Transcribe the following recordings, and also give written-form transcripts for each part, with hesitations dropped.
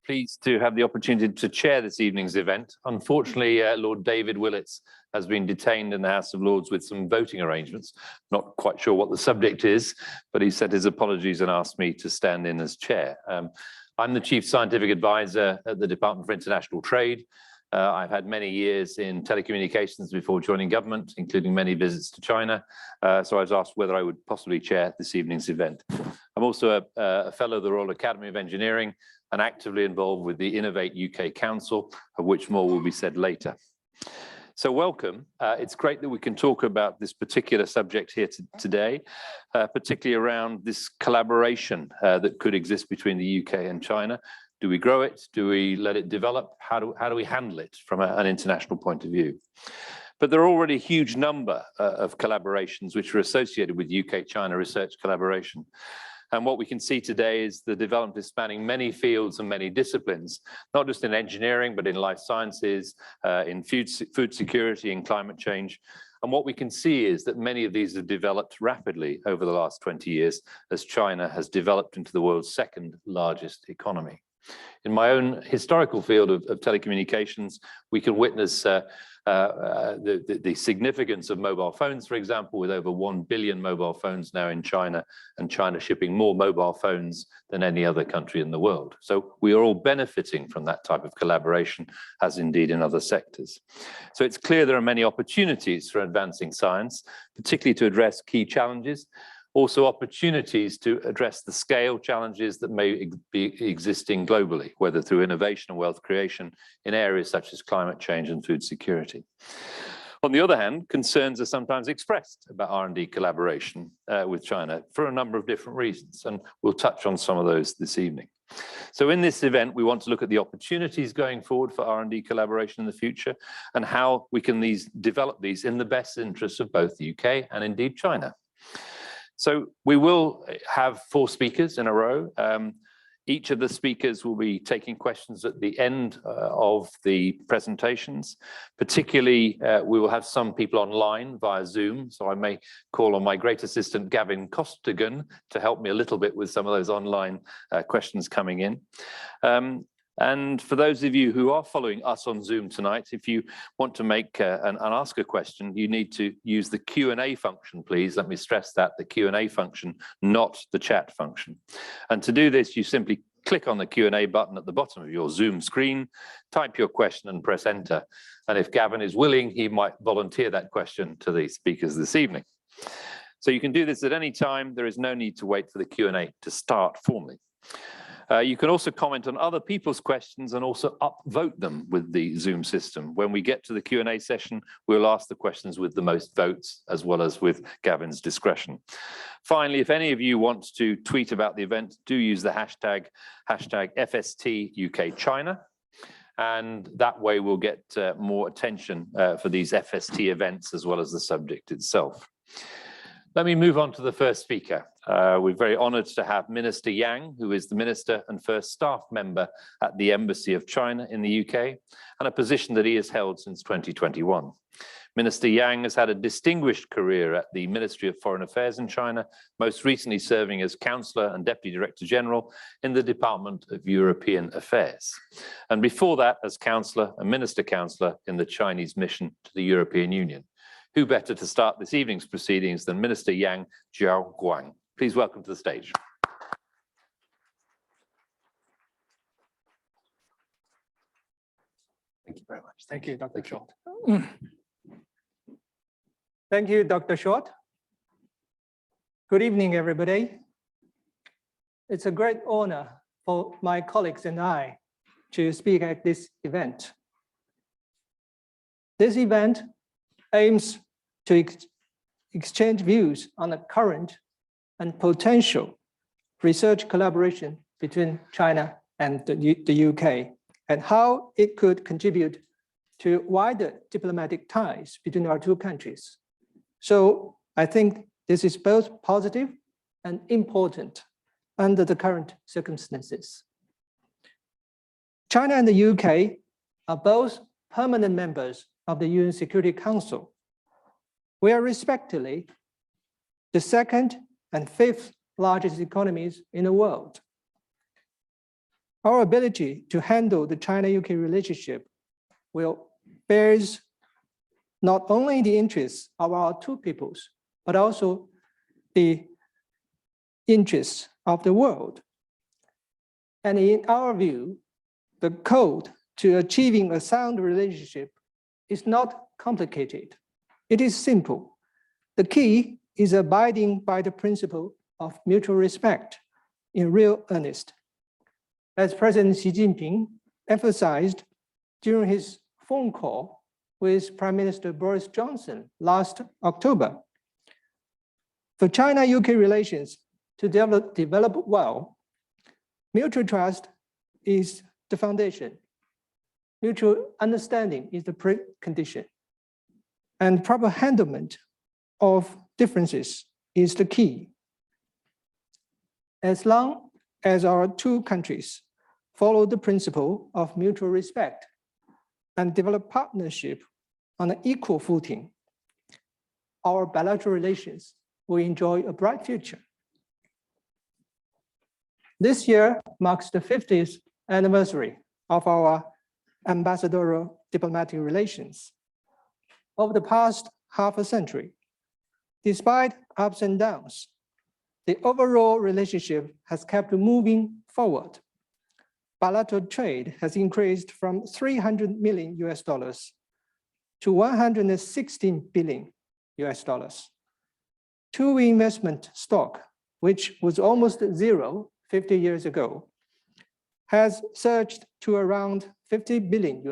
Pleased to have the opportunity to chair this evening's event. Unfortunately, Lord David Willetts has been detained in the House of Lords with some voting arrangements. Not quite sure what the subject is, but he sent his apologies and asked me to stand in as chair. I'm the Chief Scientific Advisor at the Department for International Trade. I've had many years in telecommunications before joining government, including many visits to China. So I was asked whether I would possibly chair this evening's event. I'm also a fellow of the Royal Academy of Engineering and actively involved with the Innovate UK Council, of which more will be said later. So welcome. It's great that we can talk about this particular subject here today, particularly around this collaboration that could exist between the UK and China. Do we grow it? Do we let it develop? How do we handle it from an international point of view? But there are already a huge number of collaborations which are associated with UK-China research collaboration. And what we can see today is the development is spanning many fields and many disciplines, not just in engineering, but in life sciences, in food security and climate change. And what we can see is that many of these have developed rapidly over the last 20 years as China has developed into the world's second largest economy. In my own historical field of telecommunications, we can witness the significance of mobile phones, for example, with over 1 billion mobile phones now in China, and China shipping more mobile phones than any other country in the world. So we are all benefiting from that type of collaboration, as indeed in other sectors. So it's clear there are many opportunities for advancing science, particularly to address key challenges. Also opportunities to address the scale challenges that may be existing globally, whether through innovation and wealth creation in areas such as climate change and food security. On the other hand, concerns are sometimes expressed about R&D collaboration with China for a number of different reasons, and we'll touch on some of those this evening. So in this event, we want to look at the opportunities going forward for R&D collaboration in the future and how we can develop these in the best interests of both the UK and indeed China. So we will have 4 speakers in a row. Each of the speakers will be taking questions at the end of the presentations. Particularly, we will have some people online via Zoom, so I may call on my great assistant, Gavin Costigan, to help me a little bit with some of those online questions coming in. And for those of you who are following us on Zoom tonight, if you want to make and ask a question, you need to use the Q&A function, please. Let me stress that, the Q&A function, not the chat function. And to do this, you simply click on the Q&A button at the bottom of your Zoom screen, type your question and press enter. And if Gavin is willing, he might volunteer that question to the speakers this evening. So you can do this at any time. There is no need to wait for the Q&A to start formally. You can also comment on other people's questions and also upvote them with the Zoom system. When we get to the Q&A session, we'll ask the questions with the most votes, as well as with Gavin's discretion. Finally, if any of you want to tweet about the event, do use the hashtag FST_UKChina. And that way we'll get more attention for these FST events, as well as the subject itself. Let me move on to the first speaker. We're very honored to have Minister Yang, who is the Minister and first staff member at the Embassy of China in the UK, and a position that he has held since 2021. Minister Yang has had a distinguished career at the Ministry of Foreign Affairs in China, most recently serving as Councillor and Deputy Director General in the Department of European Affairs. And before that, as Councillor and Minister Councillor in the Chinese mission to the European Union. Who better to start this evening's proceedings than Minister Yang Xiaoguang? Please welcome to the stage. Thank you very much. Thank you, Dr. Short. Thank you, Dr. Short. Good evening, everybody. It's a great honor for my colleagues and I to speak at this event. This event aims to exchange views on the current and potential research collaboration between China and the UK, and how it could contribute to wider diplomatic ties between our two countries. So I think this is both positive and important under the current circumstances. China and the UK are both permanent members of the UN Security Council. We are respectively the 2nd and 5th largest economies in the world. Our ability to handle the China-UK relationship will bears not only the interests of our two peoples, but also the interests of the world. And in our view, the code to achieving a sound relationship is not complicated. It is simple. The key is abiding by the principle of mutual respect in real earnest. As President Xi Jinping emphasized during his phone call with Prime Minister Boris Johnson last October, for China-UK relations to develop well, mutual trust is the foundation. Mutual understanding is the precondition. And proper handlement of differences is the key. As long as our two countries follow the principle of mutual respect and develop partnership on an equal footing, our bilateral relations will enjoy a bright future. This year marks the 50th anniversary of our ambassadorial diplomatic relations. Over the past half a century, despite ups and downs, the overall relationship has kept moving forward. Bilateral trade has increased from $300 million to $116 billion. Two-way investment stock, which was almost zero 50 years ago, has surged to around $50 billion.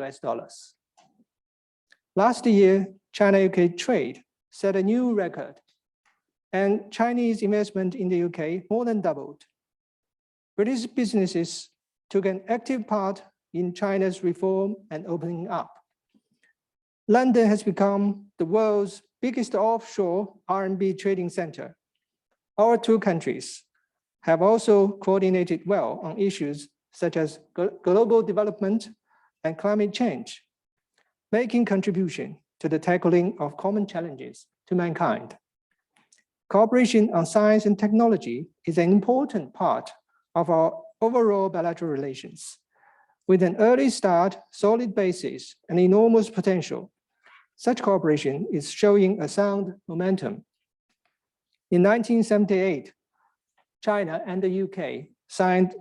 Last year, China-UK trade set a new record, and Chinese investment in the UK more than doubled. British businesses took an active part in China's reform and opening up. London has become the world's biggest offshore RMB trading center. Our two countries have also coordinated well on issues such as global development and climate change, making contribution to the tackling of common challenges to mankind. Cooperation on science and technology is an important part of our overall bilateral relations. With an early start, solid basis, and enormous potential, such cooperation is showing a sound momentum. In 1978, China and the UK signed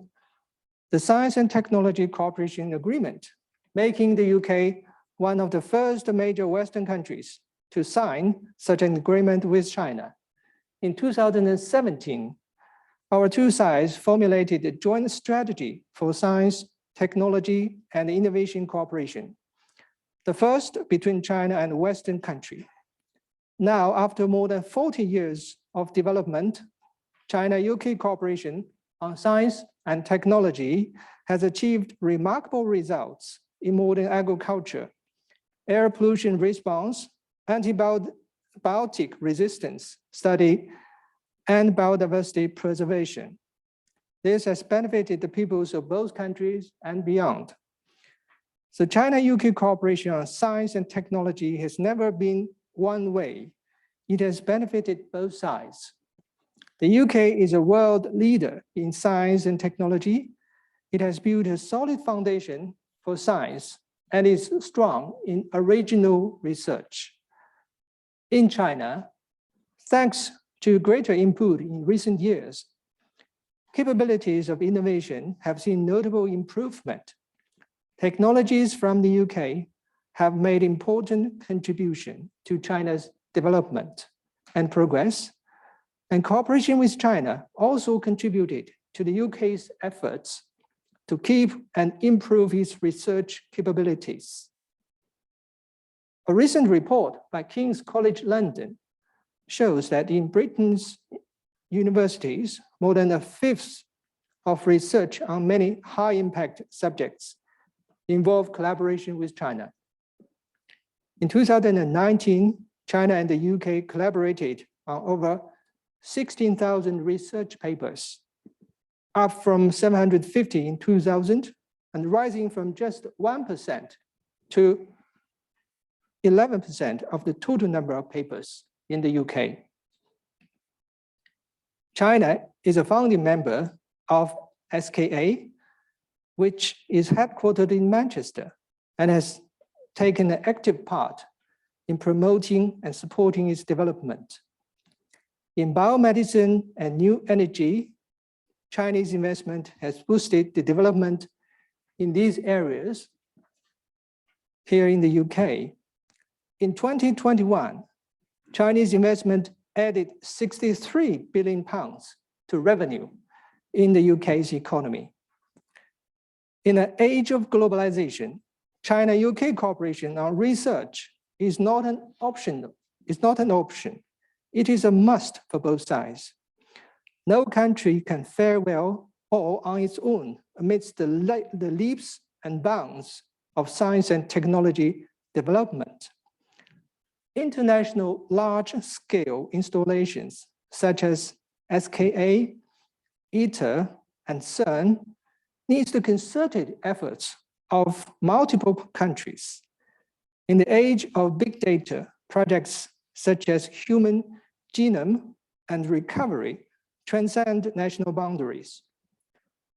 the Science and Technology Cooperation Agreement, making the UK one of the first major Western countries to sign such an agreement with China. In 2017, our two sides formulated a joint strategy for science, technology, and innovation cooperation, the first between China and a Western country. Now, after more than 40 years of development, China-UK cooperation on science and technology has achieved remarkable results in modern agriculture, air pollution response, antibiotic resistance study, and biodiversity preservation. This has benefited the peoples of both countries and beyond. So China-UK cooperation on science and technology has never been one way. It has benefited both sides. The UK is a world leader in science and technology. It has built a solid foundation for science and is strong in original research. In China, thanks to greater input in recent years, capabilities of innovation have seen notable improvement. Technologies from the UK have made important contribution to China's development and progress, and cooperation with China also contributed to the UK's efforts to keep and improve its research capabilities. A recent report by King's College London shows that in Britain's universities, more than a fifth of research on many high-impact subjects involve collaboration with China. In 2019, China and the UK collaborated on over 16,000 research papers, up from 750 in 2000 and rising from just 1% to 11% of the total number of papers in the UK. China is a founding member of SKA, which is headquartered in Manchester and has taken an active part in promoting and supporting its development. In biomedicine and new energy, Chinese investment has boosted the development in these areas here in the UK. In 2021, Chinese investment added £63 billion to revenue in the UK's economy. In an age of globalization, China-UK cooperation on research is not an option. It is a must for both sides. No country can fare well all on its own amidst the leaps and bounds of science and technology development. International large-scale installations such as SKA, ITER, and CERN needs the concerted efforts of multiple countries. In the age of big data, projects such as human genome and recovery transcend national boundaries.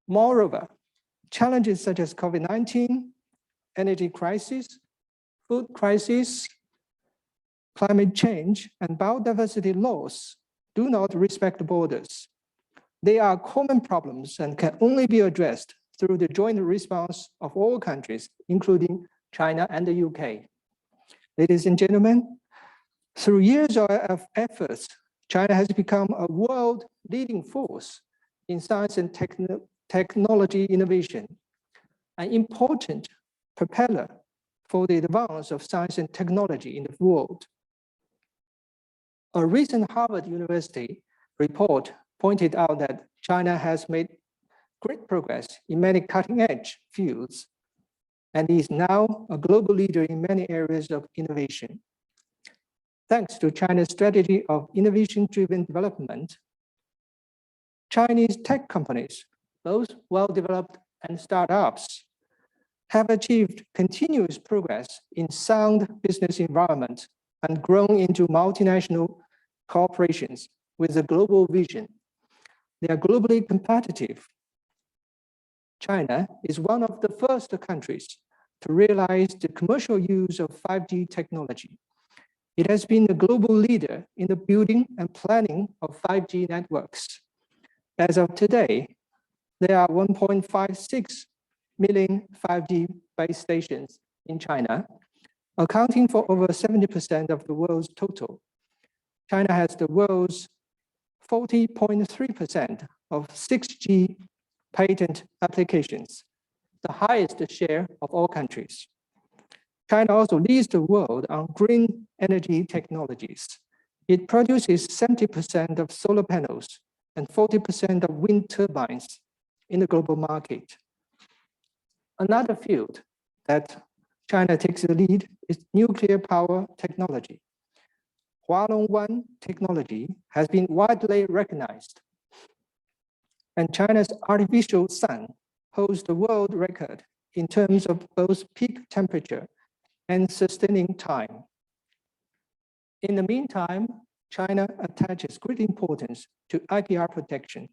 Moreover, challenges such as COVID-19, energy crisis, food crisis, climate change, and biodiversity loss do not respect borders. They are common problems and can only be addressed through the joint response of all countries, including China and the UK. Ladies and gentlemen, through years of efforts, China has become a world leading force in science and technology innovation, an important propeller for the advance of science and technology in the world. A recent Harvard University report pointed out that China has made great progress in many cutting-edge fields and is now a global leader in many areas of innovation. Thanks to China's strategy of innovation-driven development, Chinese tech companies, both well-developed and startups, have achieved continuous progress in sound business environment and grown into multinational corporations with a global vision. They are globally competitive. China is one of the first countries to realize the commercial use of 5G technology. It has been a global leader in the building and planning of 5G networks. As of today, there are 1.56 million 5G base stations in China, accounting for over 70% of the world's total. China has the world's 40.3% of 6G patent applications, the highest share of all countries. China also leads the world on green energy technologies. It produces 70% of solar panels and 40% of wind turbines in the global market. Another field that China takes the lead is nuclear power technology. Hualong 1 technology has been widely recognized, and China's artificial sun holds the world record in terms of both peak temperature and sustaining time. In the meantime, China attaches great importance to IPR protection,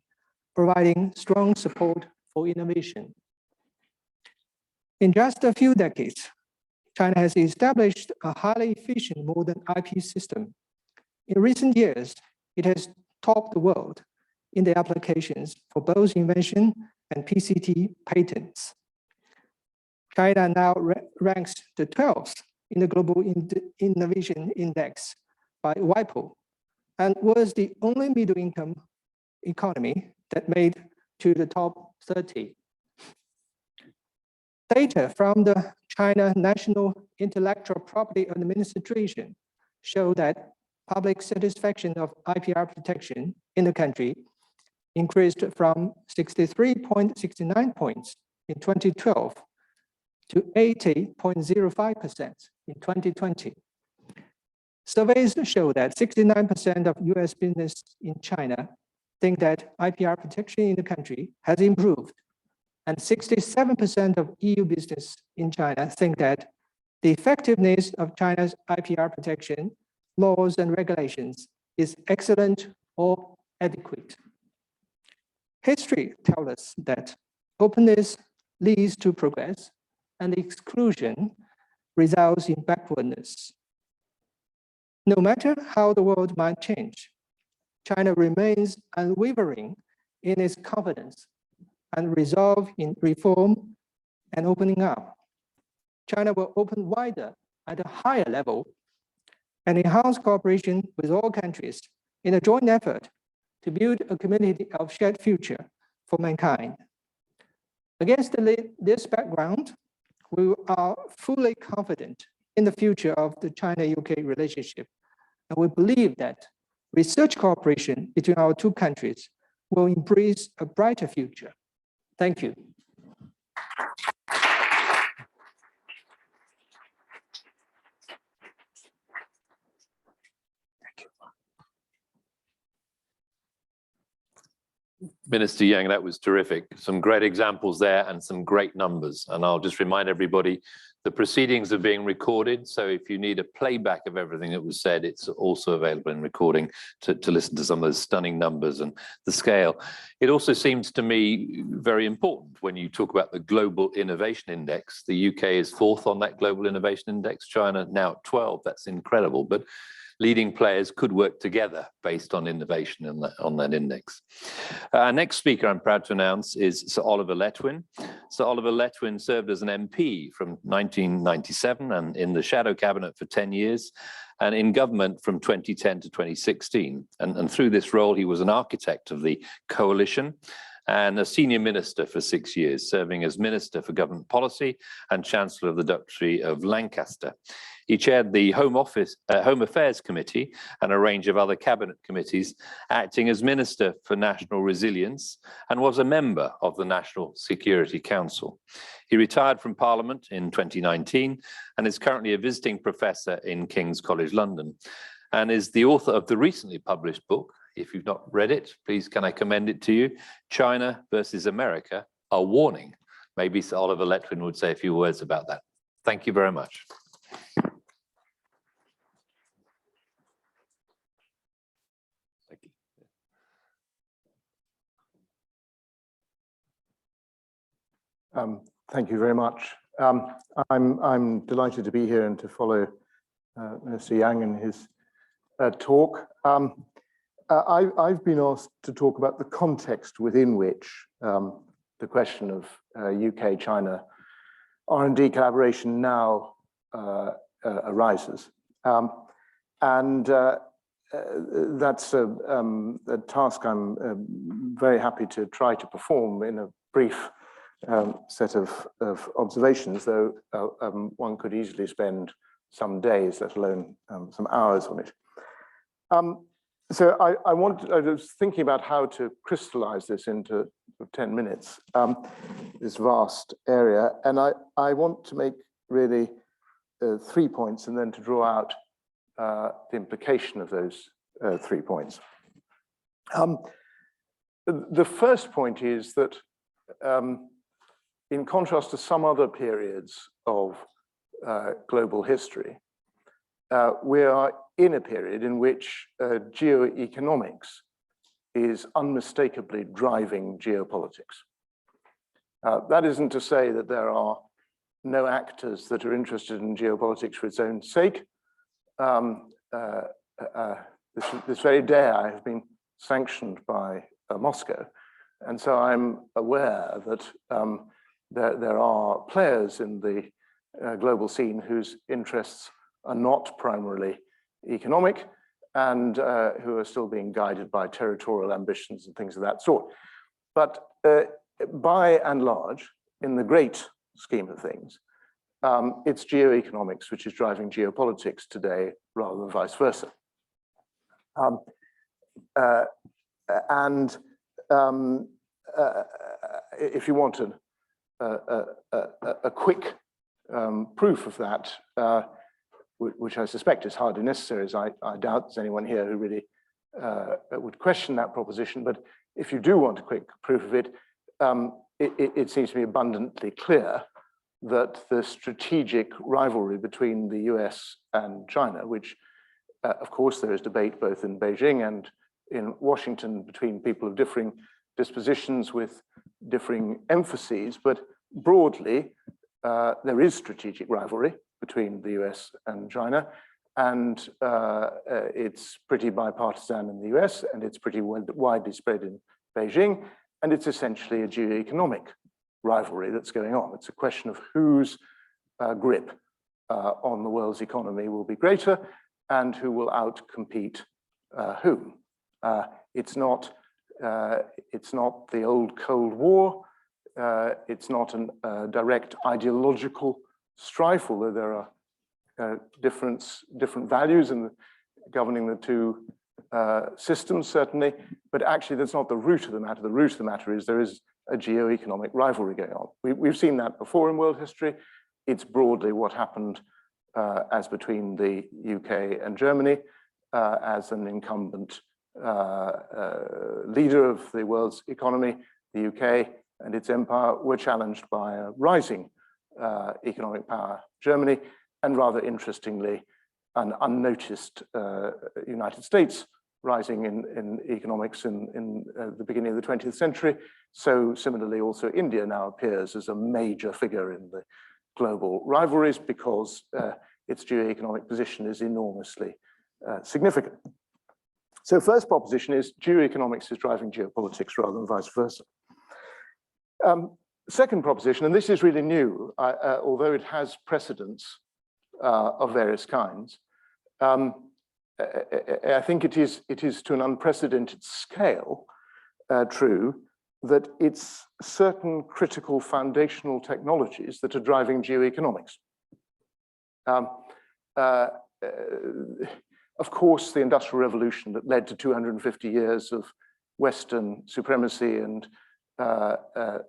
providing strong support for innovation. In just a few decades, China has established a highly efficient modern IP system. In recent years, it has topped the world in the applications for both invention and PCT patents. China now ranks the 12th in the Global Innovation Index by WIPO and was the only middle-income economy that made to the top 30. Data from the China National Intellectual Property Administration show that public satisfaction of IPR protection in the country increased from 63.69 points in 2012 to 80.05% in 2020. Surveys show that 69% of US business in China think that IPR protection in the country has improved, and 67% of EU business in China think that the effectiveness of China's IPR protection laws and regulations is excellent or adequate. History tells us that openness, leads to progress, and exclusion results in backwardness. No matter how the world might change, China remains unwavering in its confidence and resolve in reform and opening up. China will open wider at a higher level and enhance cooperation with all countries in a joint effort to build a community of shared future for mankind. Against this background, we are fully confident in the future of the China-UK relationship, and we believe that research cooperation between our two countries will embrace a brighter future. Thank you. Minister Yang, that was terrific. Some great examples there and some great numbers. And I'll just remind everybody, the proceedings are being recorded. So if you need a playback of everything that was said, it's also available in recording to listen to some of those stunning numbers and the scale. It also seems to me very important when you talk about the Global Innovation Index. The UK is 4th on that Global Innovation Index, China now at 12. That's incredible. But leading players could work together based on innovation on that index. Our next speaker, I'm proud to announce, is Sir Oliver Letwin. Sir Oliver Letwin served as an MP from 1997 and in the shadow cabinet for 10 years and in government from 2010 to 2016. And through this role, he was an architect of the coalition and a senior minister for 6 years, serving as Minister for Government Policy and Chancellor of the Duchy of Lancaster. He chaired the Home Affairs Committee and a range of other cabinet committees, acting as Minister for National Resilience and was a member of the National Security Council. He retired from Parliament in 2019 and is currently a visiting professor in King's College London and is the author of the recently published book. If you've not read it, please can I commend it to you? China versus America, a warning. Maybe Sir Oliver Letwin would say a few words about that. Thank you very much. Thank you. Thank you very much. I'm delighted to be here and to follow Minister Yang in his talk. I've been asked to talk about the context within which the question of UK-China R&D collaboration now arises. That's a task I'm very happy to try to perform in a brief set of observations, though one could easily spend some days, let alone some hours on it. So I was thinking about how to crystallize this into 10 minutes, this vast area. And I want to make really 3 points and then to draw out the implication of those 3 points. The first point is that in contrast to some other periods of global history, we are in a period in which geoeconomics is unmistakably driving geopolitics. That isn't to say that there are no actors that are interested in geopolitics for its own sake. This very day I have been sanctioned by Moscow, and so I'm aware that there are players in the global scene whose interests are not primarily economic and who are still being guided by territorial ambitions and things of that sort. But by and large, in the great scheme of things, it's geoeconomics which is driving geopolitics today rather than vice versa. If you want a quick proof of that, which I suspect is hardly necessary, as I doubt there's anyone here who really would question that proposition. But if you do want a quick proof of it, it seems to be abundantly clear that the strategic rivalry between the US and China, which of course there is debate both in Beijing and in Washington between people of differing dispositions with differing emphases, but broadly, there is strategic rivalry between the US and China, and it's pretty bipartisan in the US, and it's pretty widely spread in Beijing, and it's essentially a geoeconomic rivalry that's going on. It's a question of whose grip on the world's economy will be greater and who will outcompete whom. It's not the old Cold War. It's not a direct ideological strife, although there are different values in governing the two systems, certainly. But actually, that's not the root of the matter. The root of the matter is there is a geoeconomic rivalry going on. We've seen that before in world history. It's broadly what happened as between the UK and Germany as an incumbent leader of the world's economy. The UK and its empire were challenged by a rising economic power, Germany, and rather interestingly, an unnoticed United States rising in economics in the beginning of the 20th century. So similarly, also India now appears as a major figure in the global rivalries because its geoeconomic position is enormously significant. So first proposition is geoeconomics is driving geopolitics rather than vice versa. Second proposition, and this is really new, although it has precedents of various kinds, I think it is to an unprecedented scale true that it's certain critical foundational technologies that are driving geoeconomics. Of course, the Industrial Revolution that led to 250 years of Western supremacy and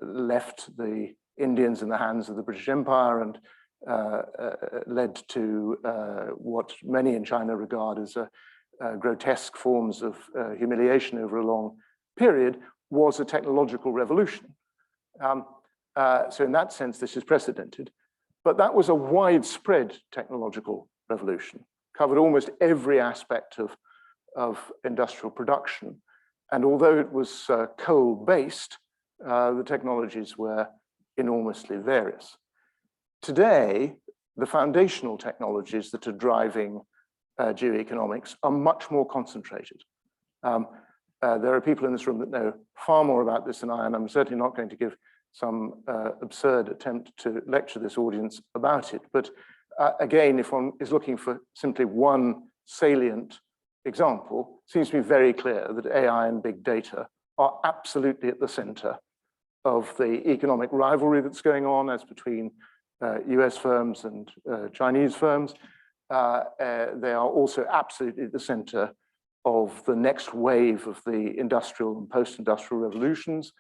left the Indians in the hands of the British Empire and led to what many in China regard as grotesque forms of humiliation over a long period, was a technological revolution. So in that sense, this is precedented. But that was a widespread technological revolution, covered almost every aspect of industrial production. And although it was coal-based, the technologies were enormously various. Today, the foundational technologies that are driving geoeconomics are much more concentrated. There are people in this room that know far more about this than I, and I'm certainly not going to give some absurd attempt to lecture this audience about it. But again, if one is looking for simply one salient example, it seems to be very clear that AI and big data are absolutely at the center of the economic rivalry that's going on as between US firms and Chinese firms. They are also absolutely at the center of the next wave of the industrial and post-industrial revolutions.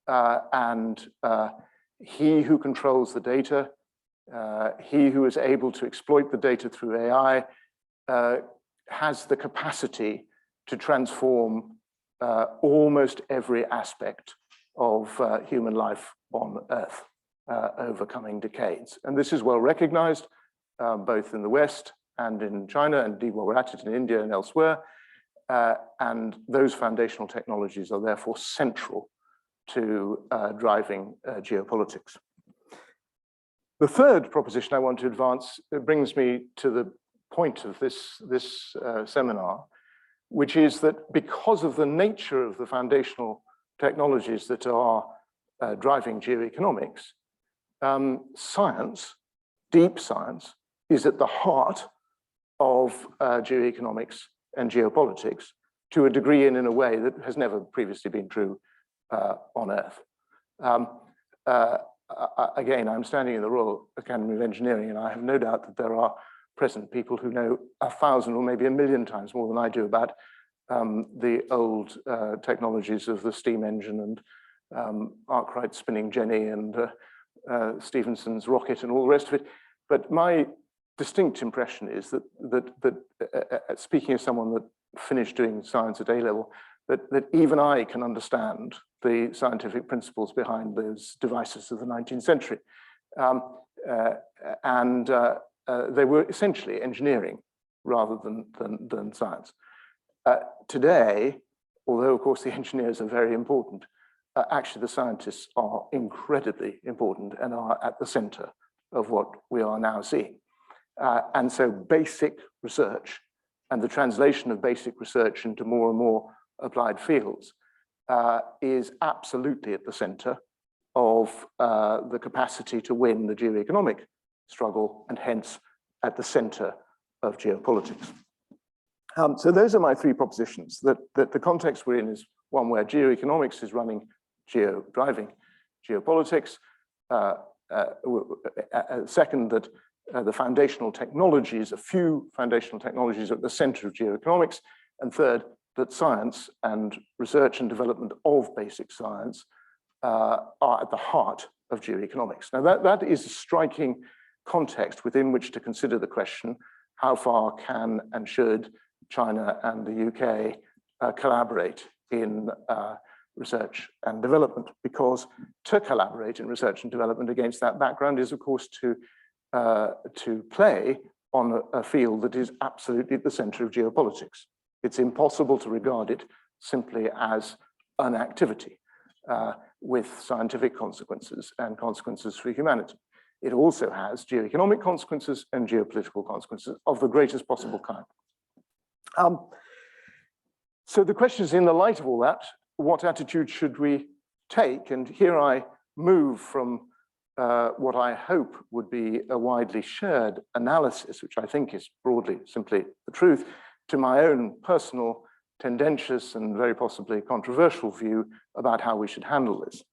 And he who controls the data, he who is able to exploit the data through AI, has the capacity to transform almost every aspect of human life on Earth over coming decades. And this is well recognized, both in the West and in China, and indeed, well, we're at it in India and elsewhere. And those foundational technologies are therefore central to driving geopolitics. The third proposition I want to advance brings me to the point of this seminar, which is that because of the nature of the foundational technologies that are driving geoeconomics, science, deep science, is at the heart of geoeconomics and geopolitics to a degree and in a way that has never previously been true on Earth. Again, I'm standing in the Royal Academy of Engineering, and I have no doubt that there are present people who know 1,000 or maybe 1,000,000 times more than I do about the old technologies of the steam engine and Arkwright's spinning jenny and Stephenson's rocket and all the rest of it. But my distinct impression is that speaking as someone that finished doing science at A-level, that even I can understand the scientific principles behind those devices of the 19th century. They were essentially engineering rather than science. Today, although of course the engineers are very important, actually the scientists are incredibly important and are at the center of what we are now seeing. And so basic research and the translation of basic research into more and more applied fields is absolutely at the center of the capacity to win the geoeconomic struggle, and hence at the center of geopolitics. So those are my three propositions, that the context we're in is one where geoeconomics is driving geopolitics. Second, that the foundational technologies, a few foundational technologies are at the center of geoeconomics. And third, that science and research and development of basic science are at the heart of geoeconomics. Now that is a striking context within which to consider the question, how far can and should China and the UK collaborate in research and development? Because to collaborate in research and development against that background is, of course, to play on a field that is absolutely at the center of geopolitics. It's impossible to regard it simply as an activity with scientific consequences and consequences for humanity. It also has geoeconomic consequences and geopolitical consequences of the greatest possible kind. So the question is, in the light of all that, what attitude should we take? And here I move from what I hope would be a widely shared analysis, which I think is broadly simply the truth, to my own personal, tendentious, and very possibly controversial view about how we should handle this.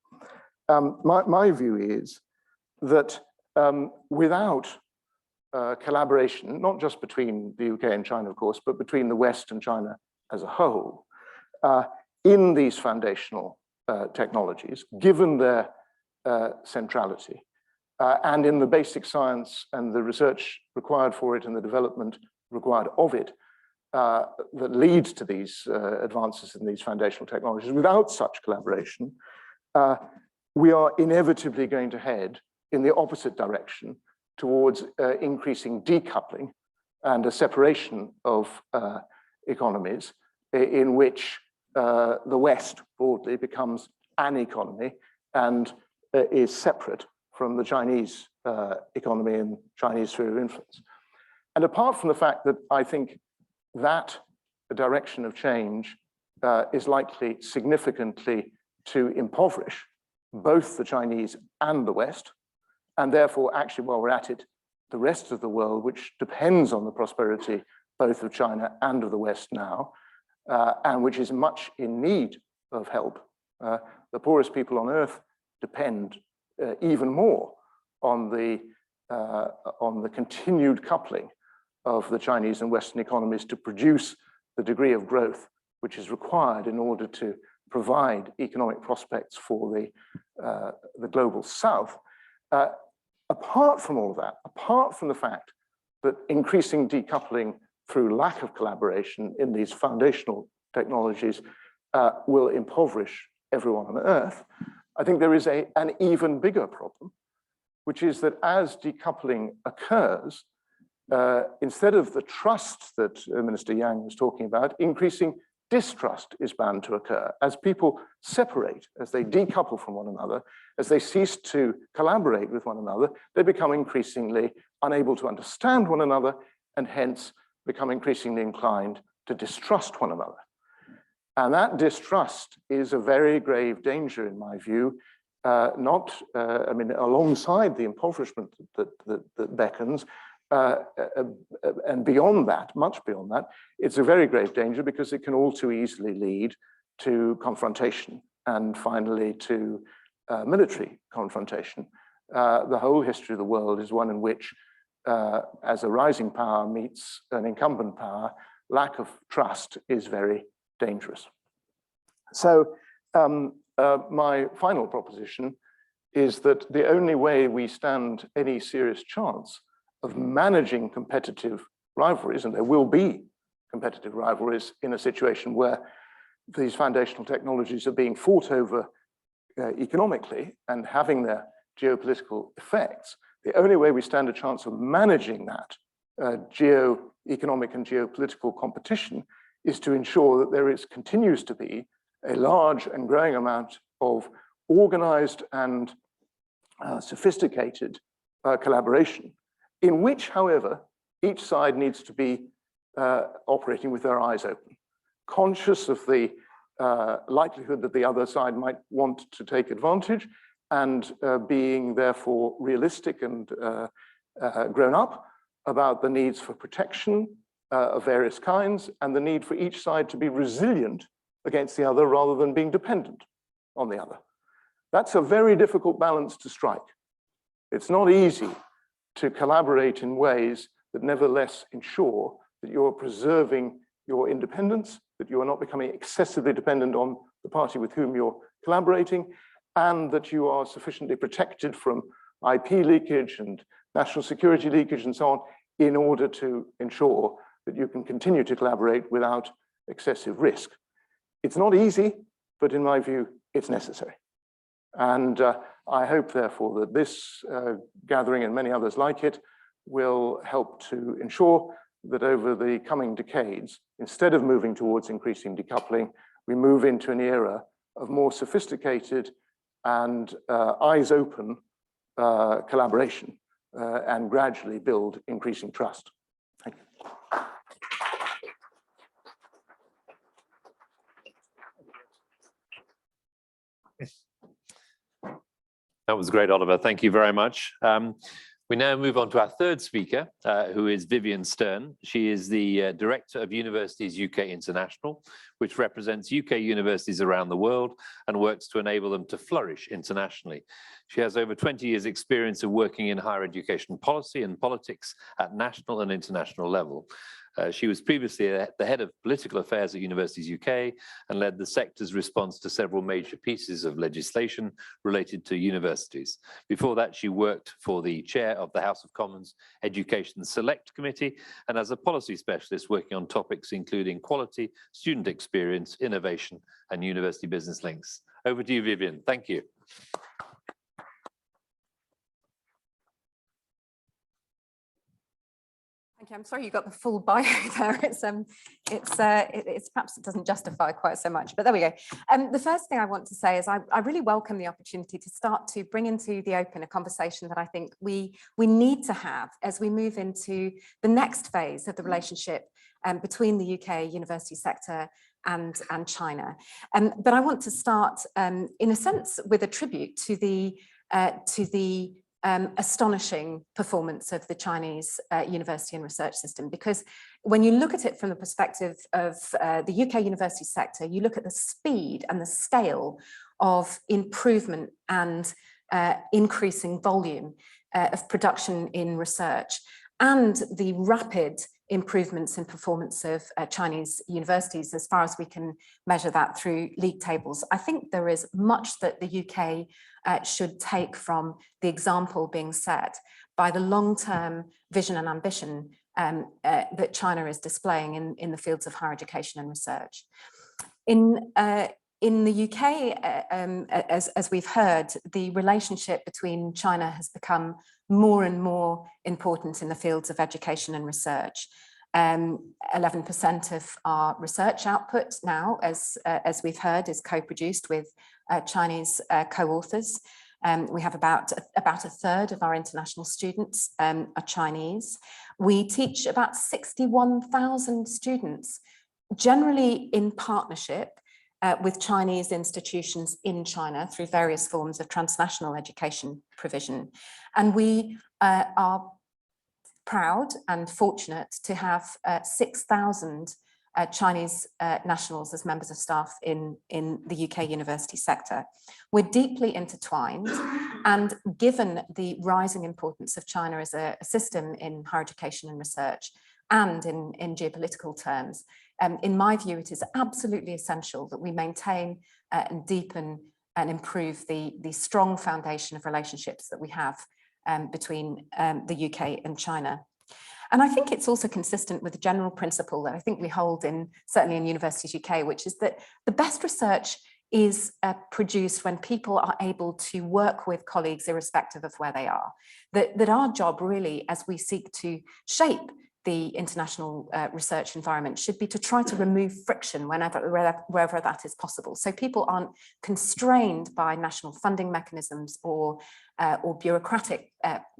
My view is that without collaboration, not just between the UK and China, of course, but between the West and China as a whole, in these foundational technologies, given their centrality, and in the basic science and the research required for it and the development required of it, that leads to these advances in these foundational technologies. Without such collaboration, we are inevitably going to head in the opposite direction towards increasing decoupling and a separation of economies in which the West broadly becomes an economy and is separate from the Chinese economy and Chinese sphere of influence. And apart from the fact that I think that direction of change is likely significantly to impoverish both the Chinese and the West, and therefore, actually, while we're at it, the rest of the world, which depends on the prosperity both of China and of the West now, and which is much in need of help. The poorest people on earth depend even more on the continued coupling of the Chinese and Western economies to produce the degree of growth which is required in order to provide economic prospects for the global South. Apart from all of that, apart from the fact that increasing decoupling through lack of collaboration in these foundational technologies will impoverish everyone on Earth, I think there is an even bigger problem, which is that as decoupling occurs, instead of the trust that Minister Yang was talking about, increasing distrust is bound to occur. As people separate, as they decouple from one another, as they cease to collaborate with one another, they become increasingly unable to understand one another and hence become increasingly inclined to distrust one another. And that distrust is a very grave danger, in my view, alongside the impoverishment that beckons, and beyond that, much beyond that, it's a very grave danger because it can all too easily lead to confrontation and finally to military confrontation. The whole history of the world is one in which, as a rising power meets an incumbent power, lack of trust is very dangerous. So my final proposition is that the only way we stand any serious chance of managing competitive rivalries, and there will be competitive rivalries in a situation where these foundational technologies are being fought over economically and having their geopolitical effects, the only way we stand a chance of managing that geoeconomic and geopolitical competition is to ensure that there continues to be a large and growing amount of organized and sophisticated collaboration, in which, however, each side needs to be operating with their eyes open, conscious of the likelihood that the other side might want to take advantage, and being therefore realistic and grown up about the needs for protection of various kinds, and the need for each side to be resilient against the other rather than being dependent on the other. That's a very difficult balance to strike. It's not easy to collaborate in ways that nevertheless ensure that you're preserving your independence, that you are not becoming excessively dependent on the party with whom you're collaborating, and that you are sufficiently protected from IP leakage and national security leakage and so on, in order to ensure that you can continue to collaborate without excessive risk. It's not easy, but in my view, it's necessary. And I hope, therefore, that this gathering and many others like it will help to ensure that over the coming decades, instead of moving towards increasing decoupling, we move into an era of more sophisticated and eyes open collaboration and gradually build increasing trust. Thank you. That was great, Oliver. Thank you very much. We now move on to our third speaker, who is Vivienne Stern. She is the Director of Universities UK International, which represents UK universities around the world and works to enable them to flourish internationally. She has over 20 years' experience of working in higher education policy and politics at national and international level. She was previously the head of political affairs at Universities UK and led the sector's response to several major pieces of legislation related to universities. Before that, she worked for the chair of the House of Commons Education Select Committee and as a policy specialist working on topics including quality, student experience, innovation, and university business links. Over to you, Vivienne. Thank you. I'm sorry you got the full bio there. It's perhaps it doesn't justify quite so much, but there we go. The first thing I want to say is I really welcome the opportunity to start to bring into the open a conversation that I think we need to have as we move into the next phase of the relationship between the UK university sector and China. But I want to start in a sense with a tribute to the astonishing performance of the Chinese university and research system, because when you look at it from the perspective of the UK university sector, you look at the speed and the scale of improvement and increasing volume of production in research, and the rapid improvements in performance of Chinese universities as far as we can measure that through league tables. I think there is much that the UK should take from the example being set by the long-term vision and ambition that China is displaying in the fields of higher education and research. In the UK, as we've heard, the relationship between China has become more and more important in the fields of education and research. 11% of our research output now, as we've heard, is co-produced with Chinese co-authors. We have about a third of our international students are Chinese. We teach about 61,000 students, generally in partnership with Chinese institutions in China through various forms of transnational education provision. And we are proud and fortunate to have 6,000 Chinese nationals as members of staff in the UK university sector. We're deeply intertwined, and given the rising importance of China as a system in higher education and research and in geopolitical terms, in my view, it is absolutely essential that we maintain and deepen and improve the strong foundation of relationships that we have between the UK and China. And I think it's also consistent with the general principle that I think we hold certainly in Universities UK, which is that the best research is produced when people are able to work with colleagues irrespective of where they are. That our job really, as we seek to shape the international research environment should be to try to remove friction wherever that is possible. So people aren't constrained by national funding mechanisms or bureaucratic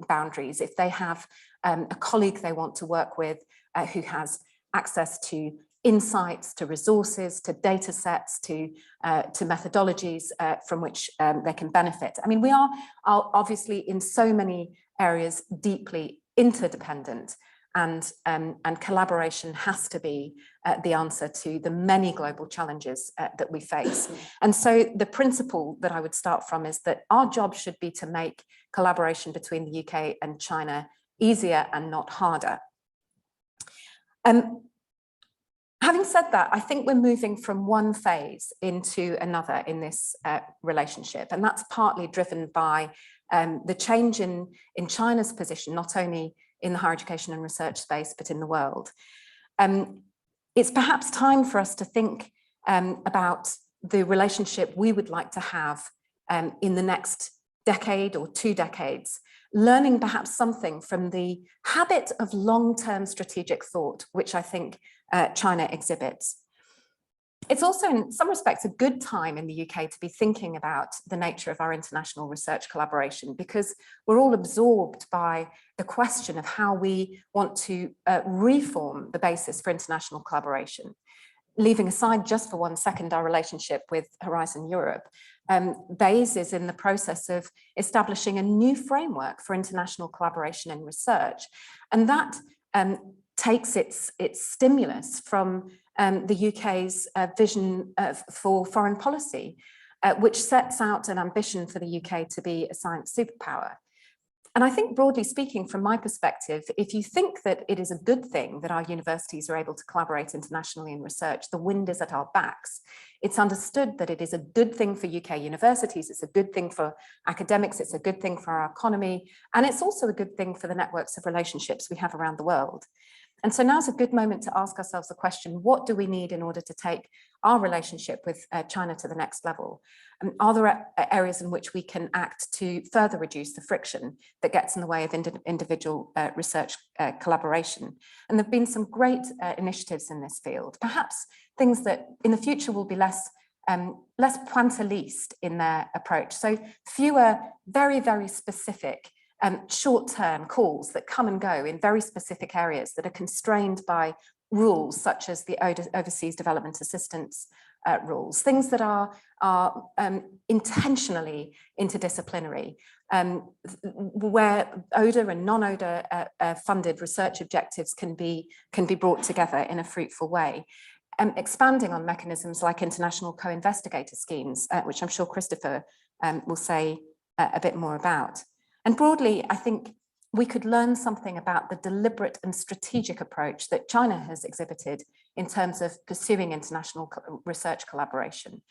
boundaries. If they have a colleague they want to work with who has access to insights, to resources, to data sets, to methodologies from which they can benefit. I mean, we are obviously in so many areas deeply interdependent, and collaboration has to be the answer to the many global challenges that we face. And so the principle that I would start from is that our job should be to make collaboration between the UK and China easier and not harder. Having said that, I think we're moving from one phase into another in this relationship, and that's partly driven by the change in China's position, not only in the higher education and research space, but in the world. It's perhaps time for us to think about the relationship we would like to have in the next decade or 2 decades, learning perhaps something from the habit of long-term strategic thought, which I think China exhibits. It's also in some respects a good time in the UK to be thinking about the nature of our international research collaboration, because we're all absorbed by the question of how we want to reform the basis for international collaboration. Leaving aside just for 1 second our relationship with Horizon Europe, BEIS is in the process of establishing a new framework for international collaboration in research. And that takes its stimulus from the UK's vision for foreign policy, which sets out an ambition for the UK to be a science superpower. And I think, broadly speaking, from my perspective, if you think that it is a good thing that our universities are able to collaborate internationally in research, the wind is at our backs. It's understood that it is a good thing for UK universities, it's a good thing for academics, it's a good thing for our economy, and it's also a good thing for the networks of relationships we have around the world. And so now's a good moment to ask ourselves the question, what do we need in order to take our relationship with China to the next level? Are there areas in which we can act to further reduce the friction that gets in the way of individual research collaboration? And there have been some great initiatives in this field, perhaps things that in the future will be less pointillist in their approach. So fewer very, very specific short-term calls that come and go in very specific areas that are constrained by rules such as the overseas development assistance rules, things that are intentionally interdisciplinary, where ODA and non-ODA funded research objectives can be brought together in a fruitful way. Expanding on mechanisms like international co-investigator schemes, which I'm sure Christopher will say a bit more about. And broadly, I think we could learn something about the deliberate and strategic approach that China has exhibited in terms of pursuing international research collaboration.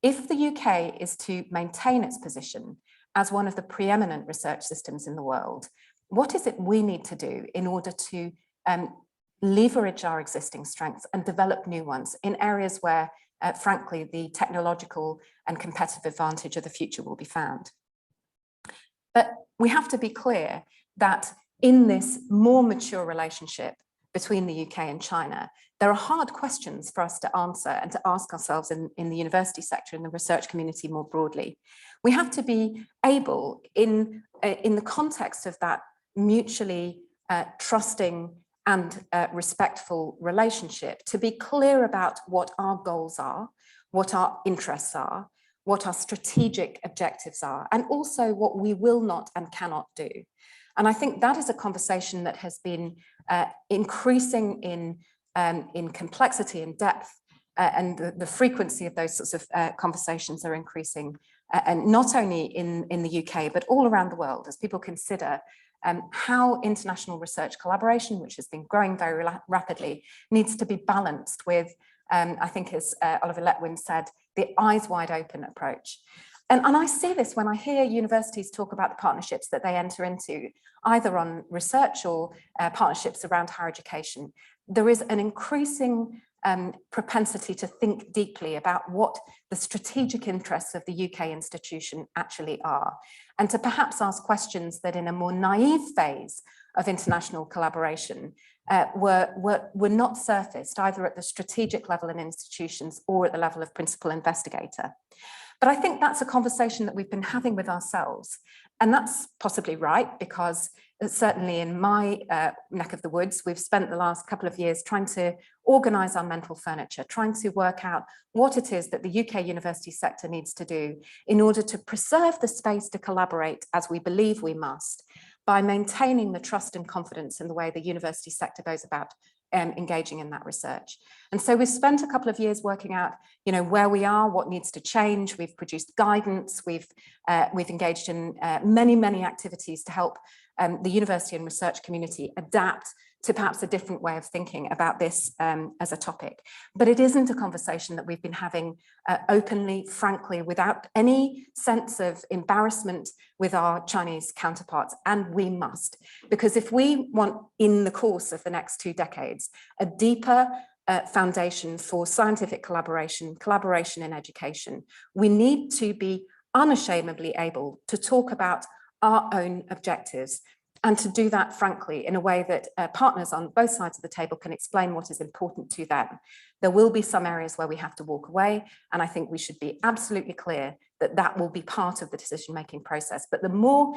If the UK is to maintain its position as one of the preeminent research systems in the world, what is it we need to do in order to leverage our existing strengths and develop new ones in areas where, frankly, the technological and competitive advantage of the future will be found? But we have to be clear that in this more mature relationship between the UK and China, there are hard questions for us to answer and to ask ourselves in the university sector and the research community more broadly. We have to be able, in the context of that mutually trusting and respectful relationship, to be clear about what our goals are, what our interests are, what our strategic objectives are, and also what we will not and cannot do. And I think that is a conversation that has been increasing in complexity and depth, and the frequency of those sorts of conversations are increasing, and not only in the UK, but all around the world, as people consider how international research collaboration, which has been growing very rapidly, needs to be balanced with, I think as Oliver Letwin said, the eyes wide open approach. And I see this when I hear universities talk about the partnerships that they enter into, either on research or partnerships around higher education. There is an increasing propensity to think deeply about what the strategic interests of the UK institution actually are, and to perhaps ask questions that in a more naive phase of international collaboration were not surfaced either at the strategic level in institutions or at the level of principal investigator. But I think that's a conversation that we've been having with ourselves. And that's possibly right, because certainly in my neck of the woods, we've spent the last couple of years trying to organise our mental furniture, trying to work out what it is that the UK university sector needs to do in order to preserve the space to collaborate as we believe we must, by maintaining the trust and confidence in the way the university sector goes about engaging in that research. And so we've spent a couple of years working out, where we are, what needs to change. We've produced guidance. We've engaged in many activities to help the university and research community adapt to perhaps a different way of thinking about this as a topic. But it isn't a conversation that we've been having openly, frankly, without any sense of embarrassment with our Chinese counterparts, and we must. Because if we want, in the course of the next 2 decades, a deeper foundation for scientific collaboration in education, we need to be unashamedly able to talk about our own objectives, and to do that, frankly, in a way that partners on both sides of the table can explain what is important to them. There will be some areas where we have to walk away, and I think we should be absolutely clear that that will be part of the decision-making process. But the more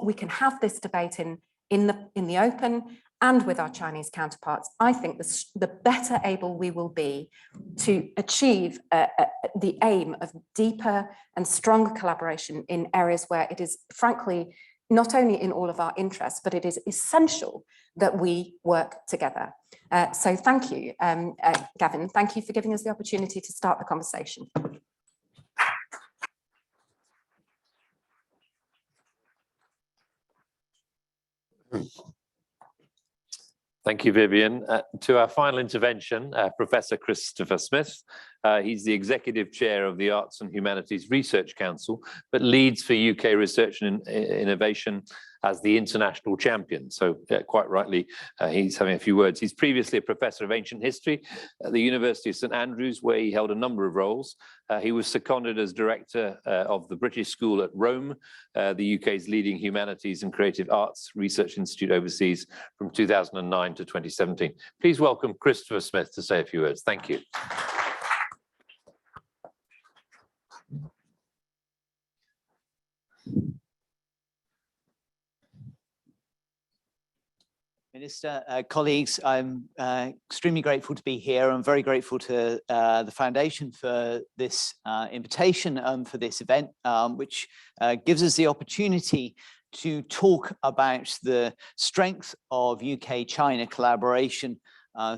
we can have this debate in the open and with our Chinese counterparts, I think the better able we will be to achieve the aim of deeper and stronger collaboration in areas where it is, frankly, not only in all of our interests, but it is essential that we work together. So thank you, Gavin. Thank you for giving us the opportunity to start the conversation. Thank you, Vivienne. To our final intervention, Professor Christopher Smith. He's the Executive Chair of the Arts and Humanities Research Council, but leads for UK research and innovation as the international champion. So quite rightly, he's having a few words. He's previously a professor of ancient history at the University of St Andrews, where he held a number of roles. He was seconded as director of the British School at Rome, the UK's leading humanities and creative arts research institute overseas from 2009 to 2017. Please welcome Christopher Smith to say a few words. Thank you. Minister, colleagues, I'm extremely grateful to be here. I'm very grateful to the Foundation for this invitation for this event, which gives us the opportunity to talk about the strength of UK-China collaboration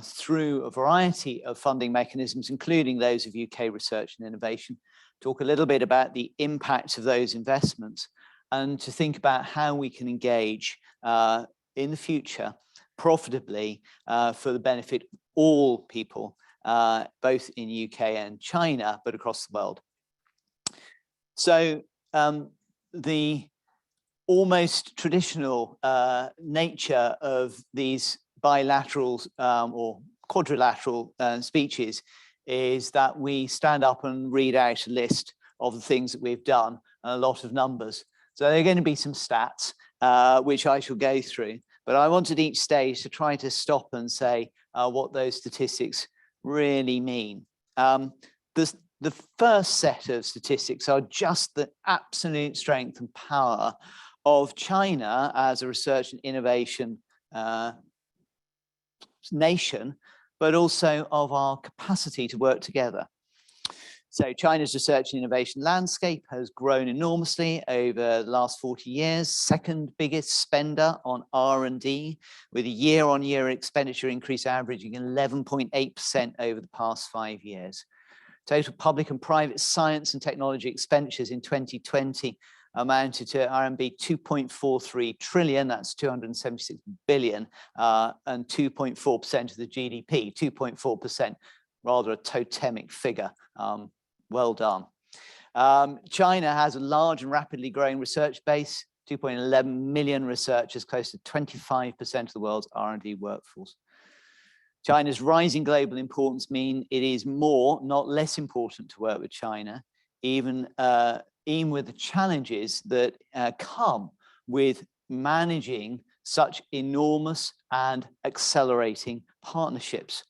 through a variety of funding mechanisms, including those of UK research and innovation, talk a little bit about the impact of those investments, and to think about how we can engage in the future profitably for the benefit of all people, both in UK and China, but across the world. So the almost traditional nature of these bilateral or quadrilateral speeches is that we stand up and read out a list of the things that we've done, and a lot of numbers. So there are going to be some stats, which I shall go through. But I wanted each stage to try to stop and say what those statistics really mean. The first set of statistics are just the absolute strength and power of China as a research and innovation nation, but also of our capacity to work together. So China's research and innovation landscape has grown enormously over the last 40 years, second biggest spender on R&D, with a year-on-year expenditure increase averaging 11.8% over the past 5 years. Total public and private science and technology expenditures in 2020 amounted to RMB 2.43 trillion, that's 276 billion, and 2.4% of the GDP, 2.4%, rather a totemic figure. Well done. China has a large and rapidly growing research base, 2.11 million researchers, close to 25% of the world's R&D workforce. China's rising global importance mean it is more, not less important to work with China, even with the challenges that come with managing such enormous and accelerating partnerships.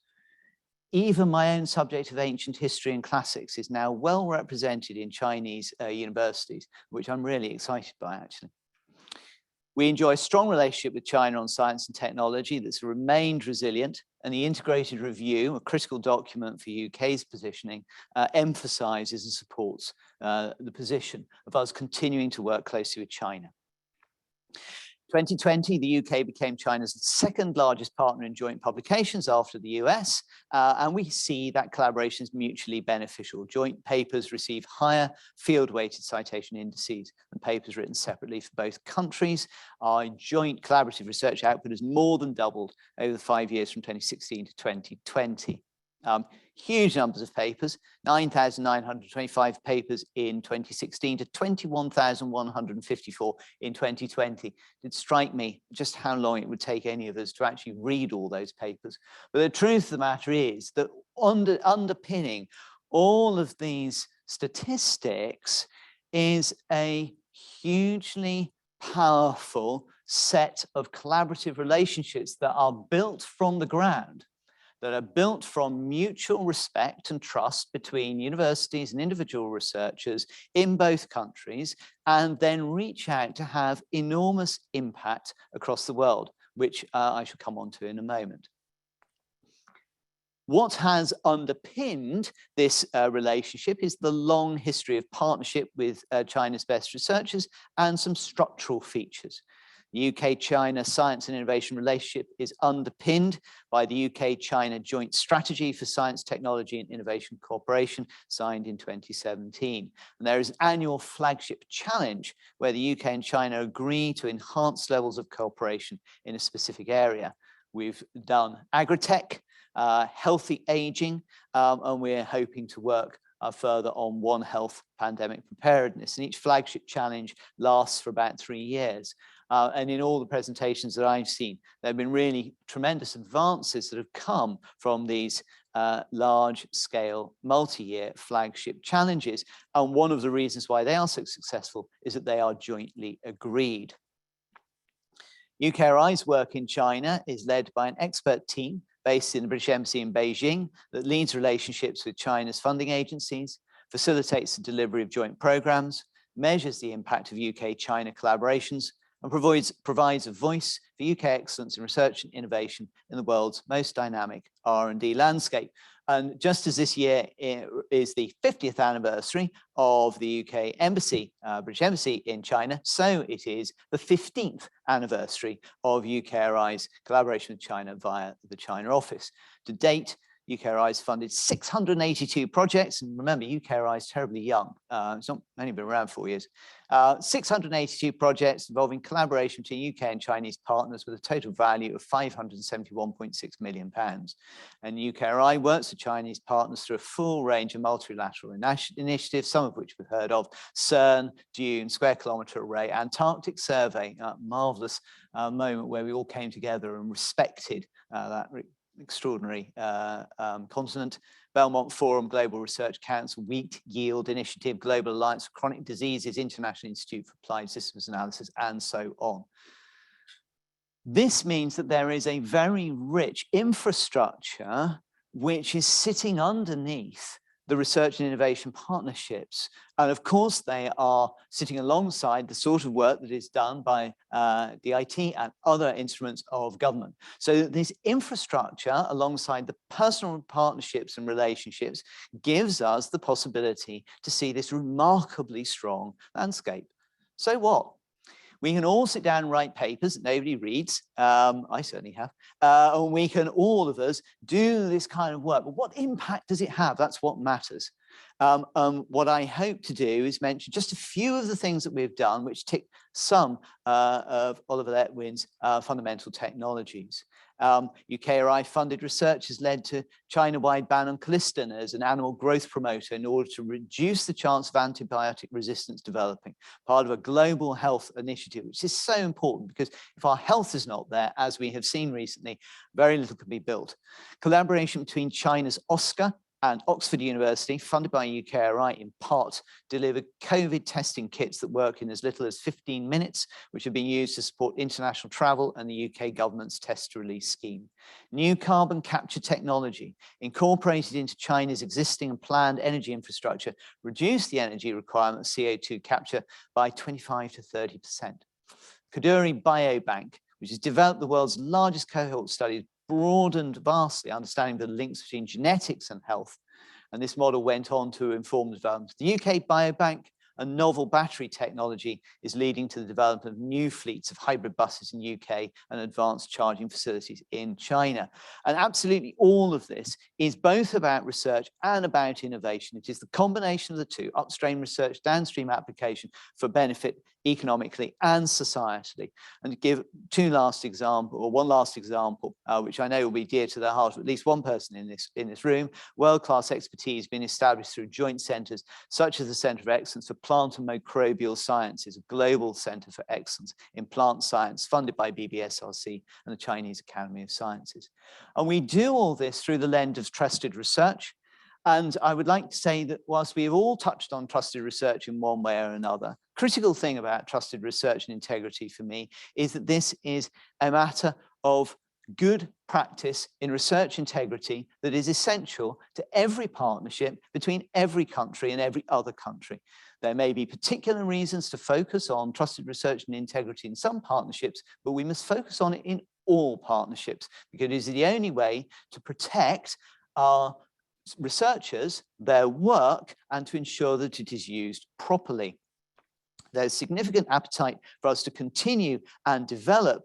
Even my own subject of ancient history and classics is now well represented in Chinese universities, which I'm really excited by, actually. We enjoy a strong relationship with China on science and technology that's remained resilient, and the integrated review, a critical document for UK's positioning, emphasises and supports the position of us continuing to work closely with China. 2020, the UK became China's second largest partner in joint publications after the US, and we see that collaboration is mutually beneficial. Joint papers receive higher field-weighted citation indices than papers written separately for both countries. Our joint collaborative research output has more than doubled over the 5 years from 2016 to 2020. Huge numbers of papers, 9,925 papers in 2016 to 21,154 in 2020. It strike me just how long it would take any of us to actually read all those papers. But the truth of the matter is that underpinning all of these statistics is a hugely powerful set of collaborative relationships that are built from the ground, that are built from mutual respect and trust between universities and individual researchers in both countries, and then reach out to have enormous impact across the world, which I shall come on to in a moment. What has underpinned this relationship is the long history of partnership with China's best researchers and some structural features. The UK-China science and innovation relationship is underpinned by the UK-China Joint Strategy for Science, Technology and Innovation Cooperation, signed in 2017. And there is an annual flagship challenge where the UK and China agree to enhance levels of cooperation in a specific area. We've done agritech, healthy aging, and we're hoping to work further on One Health pandemic preparedness. And each flagship challenge lasts for about 3 years. And in all the presentations that I've seen, there have been really tremendous advances that have come from these large-scale, multi-year flagship challenges. And one of the reasons why they are so successful is that they are jointly agreed. UKRI's work in China is led by an expert team based in the British Embassy in Beijing that leads relationships with China's funding agencies, facilitates the delivery of joint programs, measures the impact of UK-China collaborations, and provides a voice for UK excellence in research and innovation in the world's most dynamic R&D landscape. And just as this year is the 50th anniversary of the UK Embassy, British Embassy in China, so it is the 15th anniversary of UKRI's collaboration with China via the China office. To date, UKRI has funded 682 projects, and remember, UKRI is terribly young. It's not only been around 4 years. 682 projects involving collaboration between UK and Chinese partners with a total value of £571.6 million. And UKRI works with Chinese partners through a full range of multilateral initiatives, some of which we've heard of: CERN, Dune, Square Kilometre Array, Antarctic Survey, a marvellous moment where we all came together and respected that extraordinary continent. Belmont Forum, Global Research Council, Wheat Yield Initiative, Global Alliance for Chronic Diseases, International Institute for Applied Systems Analysis, and so on. This means that there is a very rich infrastructure which is sitting underneath the research and innovation partnerships. And of course, they are sitting alongside the sort of work that is done by DIT and other instruments of government. So this infrastructure, alongside the personal partnerships and relationships, gives us the possibility to see this remarkably strong landscape. So what? We can all sit down and write papers that nobody reads. I certainly have. And we can, all of us, do this kind of work. But what impact does it have? That's what matters. What I hope to do is mention just a few of the things that we've done, which tick some of Oliver Letwin's fundamental technologies. UKRI funded research has led to China-wide ban on colistin as an animal growth promoter in order to reduce the chance of antibiotic resistance developing, part of a global health initiative, which is so important because if our health is not there, as we have seen recently, very little can be built. Collaboration between China's OSCA and Oxford University, funded by UKRI in part, delivered COVID testing kits that work in as little as 15 minutes, which have been used to support international travel and the UK government's test to release scheme. New carbon capture technology incorporated into China's existing and planned energy infrastructure reduced the energy requirement of CO2 capture by 25 to 30%. UKRI Biobank, which has developed the world's largest cohort study, broadened vastly understanding the links between genetics and health. And this model went on to inform the development of the UK Biobank. A novel battery technology is leading to the development of new fleets of hybrid buses in the UK and advanced charging facilities in China. And absolutely all of this is both about research and about innovation. It is the combination of the two, upstream research, downstream application, for benefit economically and societally. And to give one last example, which I know will be dear to the heart of at least one person in this room, world-class expertise being established through joint centres such as the Centre of Excellence for Plant and Microbial Sciences, a global centre for excellence in plant science funded by BBSRC and the Chinese Academy of Sciences. And we do all this through the lens of trusted research. And I would like to say that whilst we have all touched on trusted research in one way or another, critical thing about trusted research and integrity for me is that this is a matter of good practice in research integrity that is essential to every partnership between every country and every other country. There may be particular reasons to focus on trusted research and integrity in some partnerships, but we must focus on it in all partnerships because it is the only way to protect our researchers, their work, and to ensure that it is used properly. There's significant appetite for us to continue and develop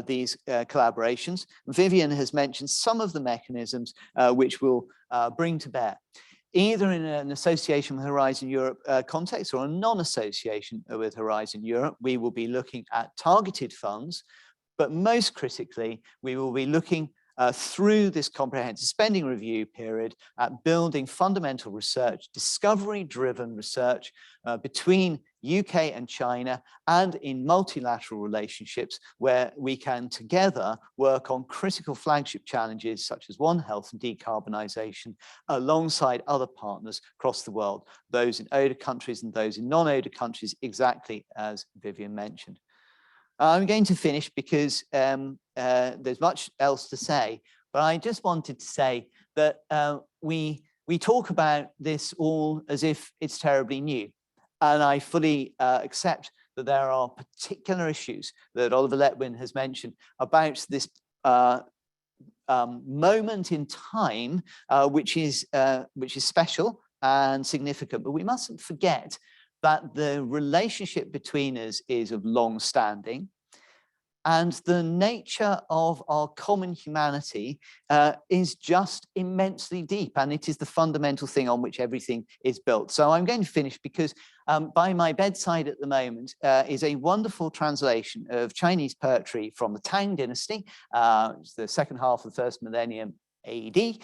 these collaborations. Vivienne has mentioned some of the mechanisms which we'll bring to bear, either in an association with Horizon Europe context or a non-association with Horizon Europe. We will be looking at targeted funds, but most critically, we will be looking through this comprehensive spending review period at building fundamental research, discovery-driven research between UK and China and in multilateral relationships where we can together work on critical flagship challenges such as One Health and decarbonisation alongside other partners across the world, those in ODA countries and those in non-ODA countries, exactly as Vivienne mentioned. I'm going to finish because there's much else to say, but I just wanted to say that we talk about this all as if it's terribly new. And I fully accept that there are particular issues that Oliver Letwin has mentioned about this moment in time, which is special and significant, but we mustn't forget that the relationship between us is of long standing, and the nature of our common humanity is just immensely deep, and it is the fundamental thing on which everything is built. So I'm going to finish because by my bedside at the moment is a wonderful translation of Chinese poetry from the Tang dynasty, it's the second half of the first millennium AD. It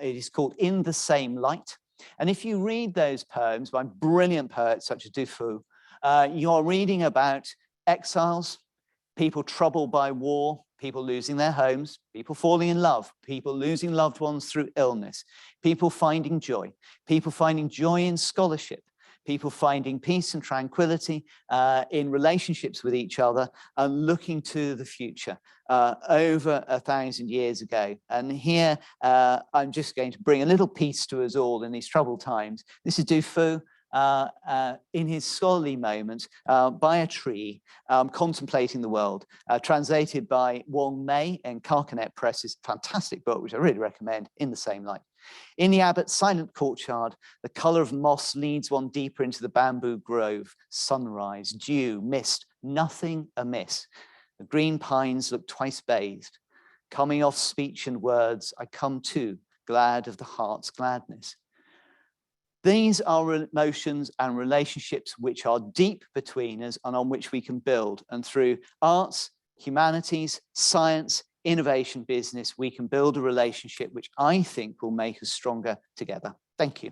is called In the Same Light. And if you read those poems by brilliant poets such as Du Fu, you're reading about exiles, people troubled by war, people losing their homes, people falling in love, people losing loved ones through illness, people finding joy in scholarship, people finding peace and tranquility in relationships with each other and looking to the future over 1,000 years ago. And here I'm just going to bring a little piece to us all in these troubled times. This is Du Fu in his scholarly moment by a tree, contemplating the world, translated by Wong Mei and Carcanet Press's fantastic book, which I really recommend, In the Same Light. In the abbot's silent courtyard, the colour of moss leads one deeper into the bamboo grove. Sunrise, dew, mist, nothing amiss. The green pines look twice bathed. Coming off speech and words, I come too, glad of the heart's gladness. These are emotions and relationships which are deep between us and on which we can build. And through arts, humanities, science, innovation, business, we can build a relationship which I think will make us stronger together. Thank you.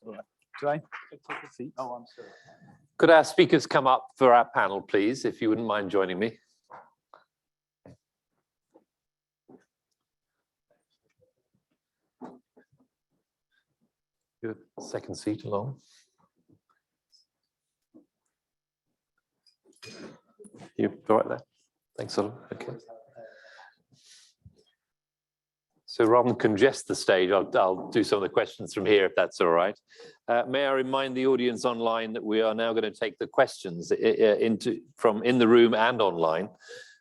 Do I take a seat? Oh, I'm sorry. Could our speakers come up for our panel, please, if you wouldn't mind joining me? Your second seat along. You all right there? Thanks, Solomon. Okay. So rather than congest the stage, I'll do some of the questions from here, if that's all right. May I remind the audience online that we are now going to take the questions from in the room and online.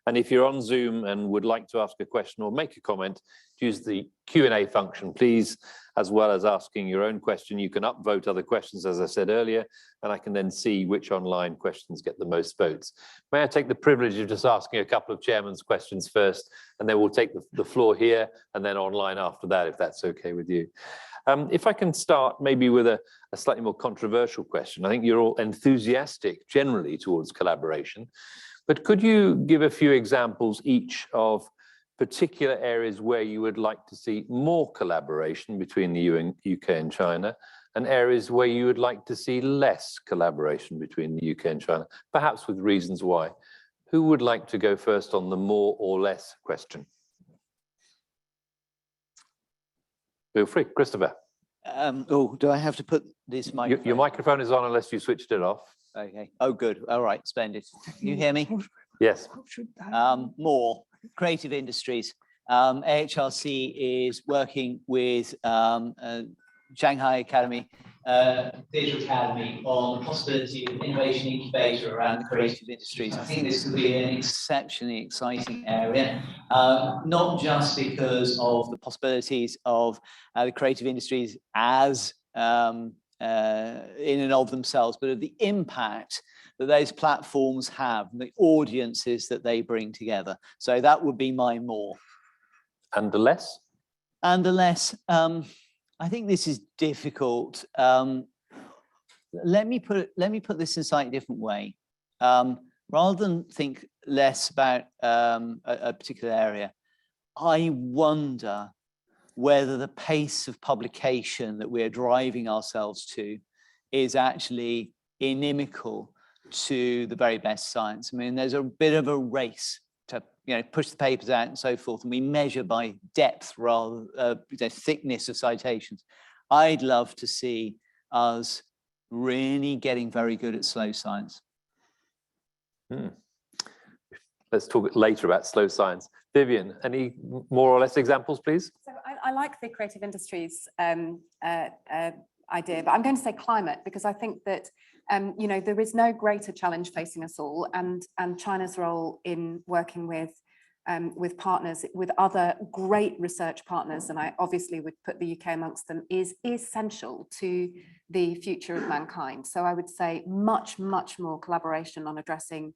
And if you're on Zoom and would like to ask a question or make a comment, use the Q&A function, please, as well as asking your own question. You can upvote other questions, as I said earlier, and I can then see which online questions get the most votes. May I take the privilege of just asking a couple of chairman's questions first, and then we'll take the floor here and then online after that, if that's okay with you. If I can start maybe with a slightly more controversial question. I think you're all enthusiastic generally towards collaboration, but could you give a few examples each of particular areas where you would like to see more collaboration between the UK and China, and areas where you would like to see less collaboration between the UK and China, perhaps with reasons why? Who would like to go first on the more or less question? Feel free, Christopher. Do I have to put this microphone? Your microphone is on unless you switched it off. Okay. Oh, good. All right. Splendid. Can you hear me? Yes. More creative industries. AHRC is working with Shanghai Academy, Theatre Academy, on the possibility of innovation incubator around creative industries. I think this could be an exceptionally exciting area, not just because of the possibilities of the creative industries as in and of themselves, but of the impact that those platforms have and the audiences that they bring together. So that would be my more. And the less? And the less, I think this is difficult. Let me put this in a slightly different way. Rather than think less about a particular area, I wonder whether the pace of publication that we're driving ourselves to is actually inimical to the very best science. I mean, there's a bit of a race to push the papers out and so forth, and we measure by depth rather than thickness of citations. I'd love to see us really getting very good at slow science. Let's talk later about slow science. Vivienne, any more or less examples, please? So I like the creative industries idea, but I'm going to say climate, because I think that there is no greater challenge facing us all, and China's role in working with partners, with other great research partners, and I obviously would put the UK amongst them, is essential to the future of mankind. So I would say much more collaboration on addressing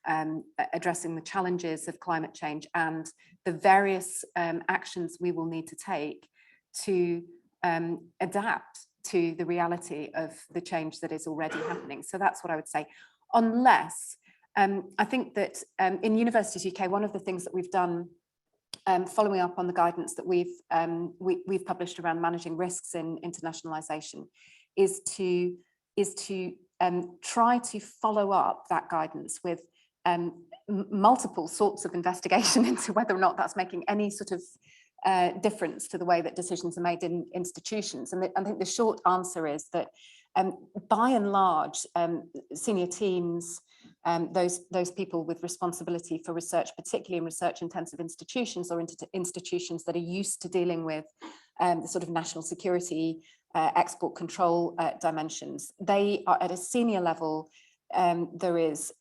the challenges of climate change and the various actions we will need to take to adapt to the reality of the change that is already happening. So that's what I would say. Unless, I think that in Universities UK, one of the things that we've done, following up on the guidance that we've published around managing risks in internationalization, is to try to follow up that guidance with multiple sorts of investigation into whether or not that's making any sort of difference to the way that decisions are made in institutions. And I think the short answer is that by and large, senior teams, those people with responsibility for research, particularly in research-intensive institutions or institutions that are used to dealing with the sort of national security, export control dimensions, they are at a senior level. There's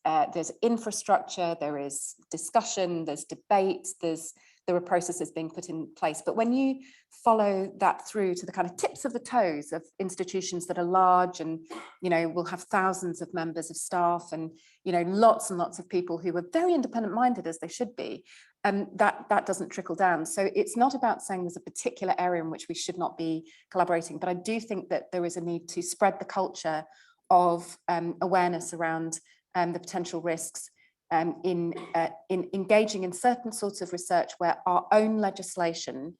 infrastructure, there is discussion, there's debate, there are processes being put in place. But when you follow that through to the kind of tips of the toes of institutions that are large and, will have thousands of members of staff and, lots and lots of people who are very independent minded, as they should be, that doesn't trickle down. So it's not about saying there's a particular area in which we should not be collaborating, but I do think that there is a need to spread the culture of awareness around the potential risks in engaging in certain sorts of research where our own legislation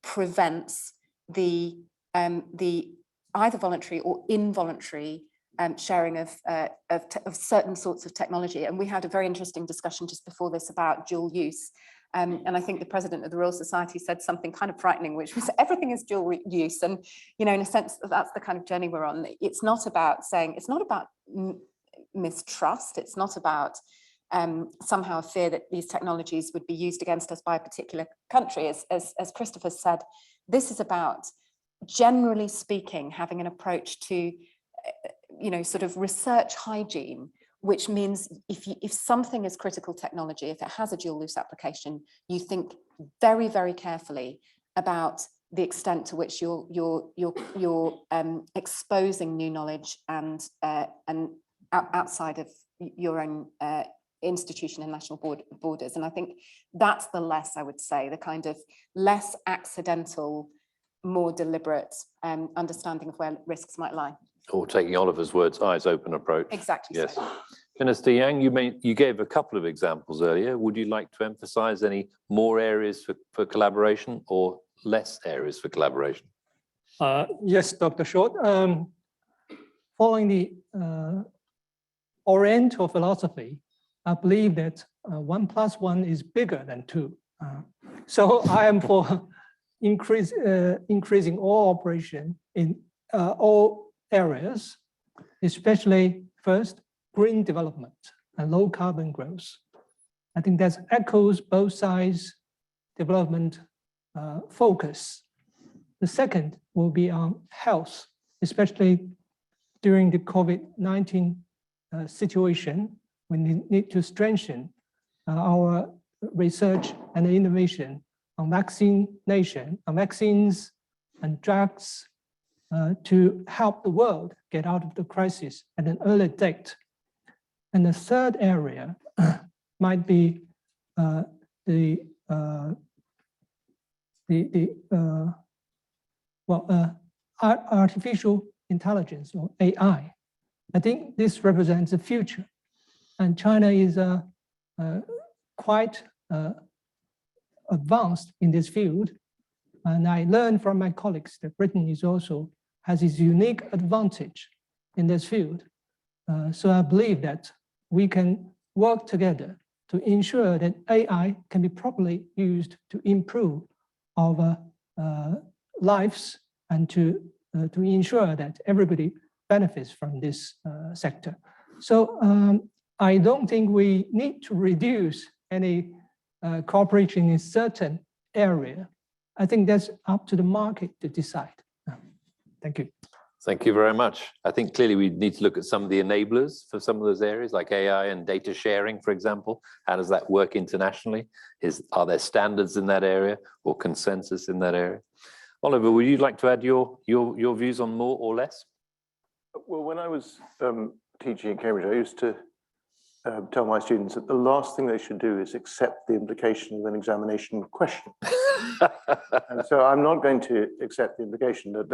prevents the either voluntary or involuntary sharing of certain sorts of technology. And we had a very interesting discussion just before this about dual use And I think the president of the Royal Society said something kind of frightening, which was everything is dual use. And, you know, in a sense, that's the kind of journey we're on. It's not about saying, it's not about mistrust. It's not about somehow a fear that these technologies would be used against us by a particular country. As Christopher said, this is about, generally speaking, having an approach to, you know, sort of research hygiene, which means if something is critical technology, if it has a dual use application, you think very, very carefully about the extent to which you're exposing new knowledge and outside of your own institution and national borders. And I think that's the less, I would say, the kind of less accidental, more deliberate understanding of where risks might lie. Or taking Oliver's words, eyes open approach. Exactly. Yes. So. Minister Yang, you gave a couple of examples earlier. Would you like to emphasize any more areas for collaboration or less areas for collaboration? Yes, Dr. Short. Following the Oriental philosophy, I believe that 1 + 1 is bigger than 2. So I am for increasing all operation in all areas, especially first, green development and low carbon growth. I think that echoes both sides' development focus. The second will be on health, especially during the COVID-19 situation. We need to strengthen our research and innovation on vaccination, on vaccines and drugs to help the world get out of the crisis at an early date. And the third area might be artificial intelligence, or AI. I think this represents the future, and China is quite advanced in this field. And I learned from my colleagues that Britain is also has its unique advantage in this field. So I believe that we can work together to ensure that AI can be properly used to improve our lives and to ensure that everybody benefits from this sector. So I don't think we need to reduce any cooperation in certain area. I think that's up to the market to decide. Thank you. Thank you very much. I think clearly we need to look at some of the enablers for some of those areas, like AI and data sharing, for example. How does that work internationally? Are there standards in that area or consensus in that area? Oliver, would you like to add your views on more or less? Well, when I was teaching at Cambridge, I used to tell my students that the last thing they should do is accept the implication of an examination question. And so I'm not going to accept the implication that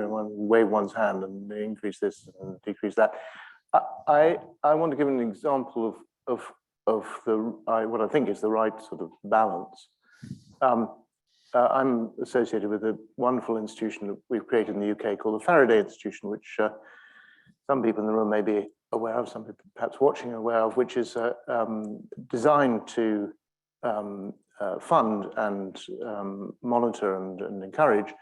one wave one's hand and increase this and decrease that. I want to give an example of what I think is the right sort of balance. I'm associated with a wonderful institution that we've created in the UK called the Faraday Institution, which some people in the room may be aware of, some people perhaps watching are aware of, which is designed to fund and monitor and encourage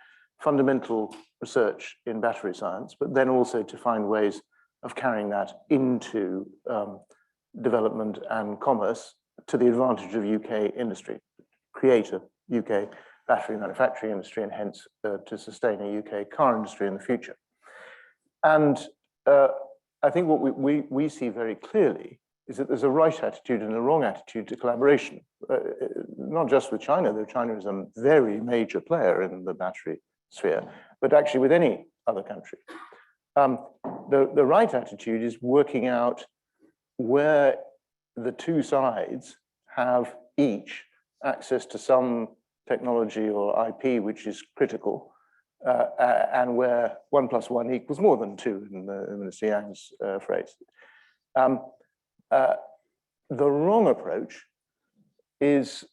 fundamental research in battery science, but then also to find ways of carrying that into development and commerce to the advantage of UK industry, create a UK battery manufacturing industry, and hence to sustain a UK car industry in the future. And I think what we see very clearly is that there's a right attitude and a wrong attitude to collaboration, not just with China, though China is a very major player in the battery sphere, but actually with any other country. The right attitude is working out where the two sides have each access to some technology or IP which is critical, and where 1 + 1 = more than 2 in Minister Yang's phrase. The wrong approach is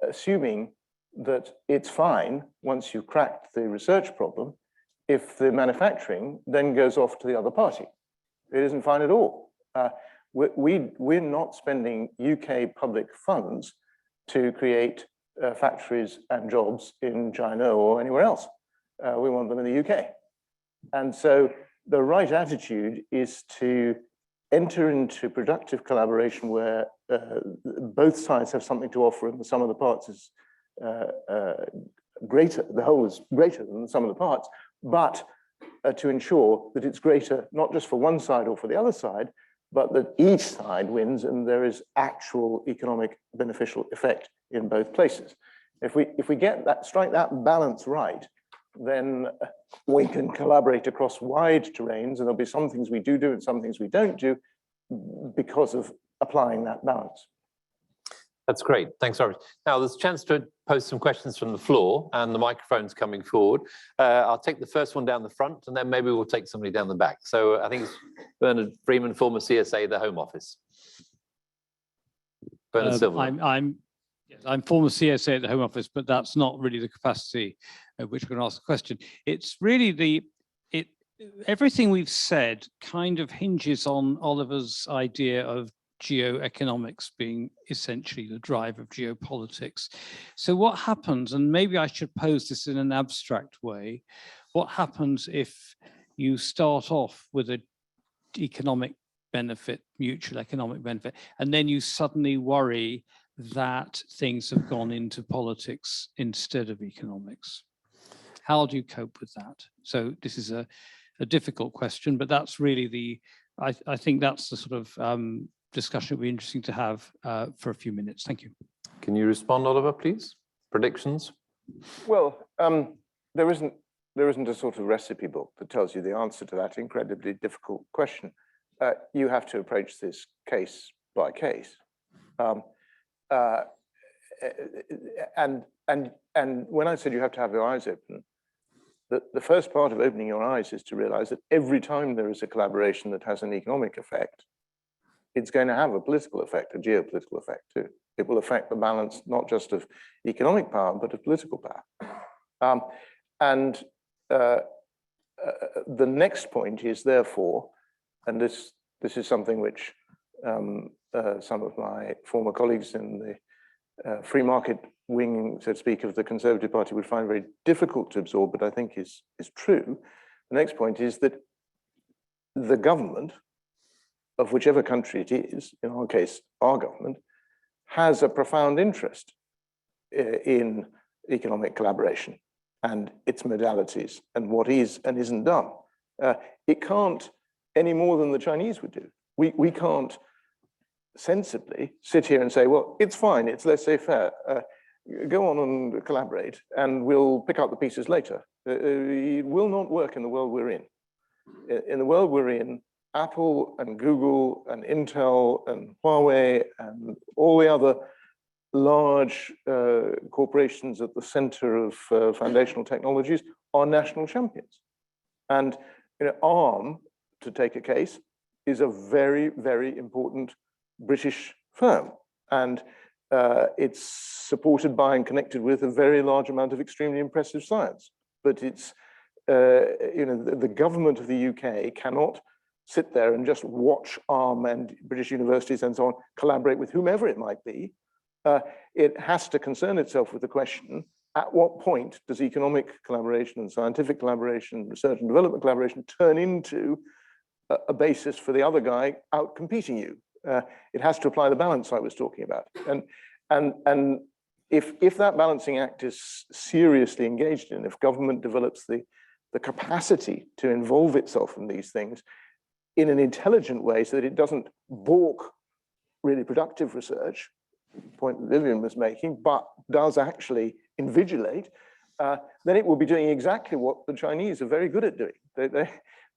assuming that it's fine once you've cracked the research problem if the manufacturing then goes off to the other party. It isn't fine at all. We're not spending UK public funds to create factories and jobs in China or anywhere else. We want them in the UK. And so the right attitude is to enter into productive collaboration where both sides have something to offer and the sum of the parts is greater, the whole is greater than the sum of the parts, but to ensure that it's greater not just for one side or for the other side, but that each side wins and there is actual economic beneficial effect in both places. If we get that, strike that balance right, then we can collaborate across wide terrains, and there'll be some things we do and some things we don't do because of applying that balance. That's great. Thanks, Robert. Now, there's a chance to pose some questions from the floor, and the microphone's coming forward. I'll take the first one down the front, and then maybe we'll take somebody down the back. So I think it's Bernard Freeman, former CSA, the Home Office. Bernard Silverman. I'm former CSA at the Home Office, but that's not really the capacity at which we're going to ask the question. It's really everything we've said kind of hinges on Oliver's idea of geoeconomics being essentially the drive of geopolitics. So what happens, and maybe I should pose this in an abstract way, what happens if you start off with an economic benefit, mutual economic benefit, and then you suddenly worry that things have gone into politics instead of economics? How do you cope with that? So this is a difficult question, but that's really I think that's the sort of discussion would be interesting to have for a few minutes. Thank you. Can you respond, Oliver, please? Predictions? Well, there isn't a sort of recipe book that tells you the answer to that incredibly difficult question. You have to approach this case by case. And when I said you have to have your eyes open, the first part of opening your eyes is to realize that every time there is a collaboration that has an economic effect, it's going to have a political effect, a geopolitical effect too. It will affect the balance not just of economic power, but of political power. The next point is therefore, and this is something which some of my former colleagues in the free market wing, so to speak, of the Conservative Party would find very difficult to absorb, but I think is true. The next point is that the government of whichever country it is, in our case, our government, has a profound interest in economic collaboration and its modalities and what is and isn't done. It can't any more than the Chinese would do. We can't sensibly sit here and say, well, it's fine, it's laissez-faire. Go on and collaborate and we'll pick up the pieces later. It will not work in the world we're in. In the world we're in, Apple and Google and Intel and Huawei and all the other large corporations at the center of foundational technologies are national champions. And ARM, to take a case, is a very, very important British firm. And it's supported by and connected with a very large amount of extremely impressive science. But it's, the government of the UK cannot sit there and just watch ARM and British universities and so on collaborate with whomever it might be. It has to concern itself with the question, at what point does economic collaboration and scientific collaboration, research and development collaboration turn into a basis for the other guy out competing you? It has to apply the balance I was talking about. And if that balancing act is seriously engaged in, if government develops the capacity to involve itself in these things in an intelligent way so that it doesn't balk really productive research, the point that Vivienne was making, but does actually invigilate, then it will be doing exactly what the Chinese are very good at doing.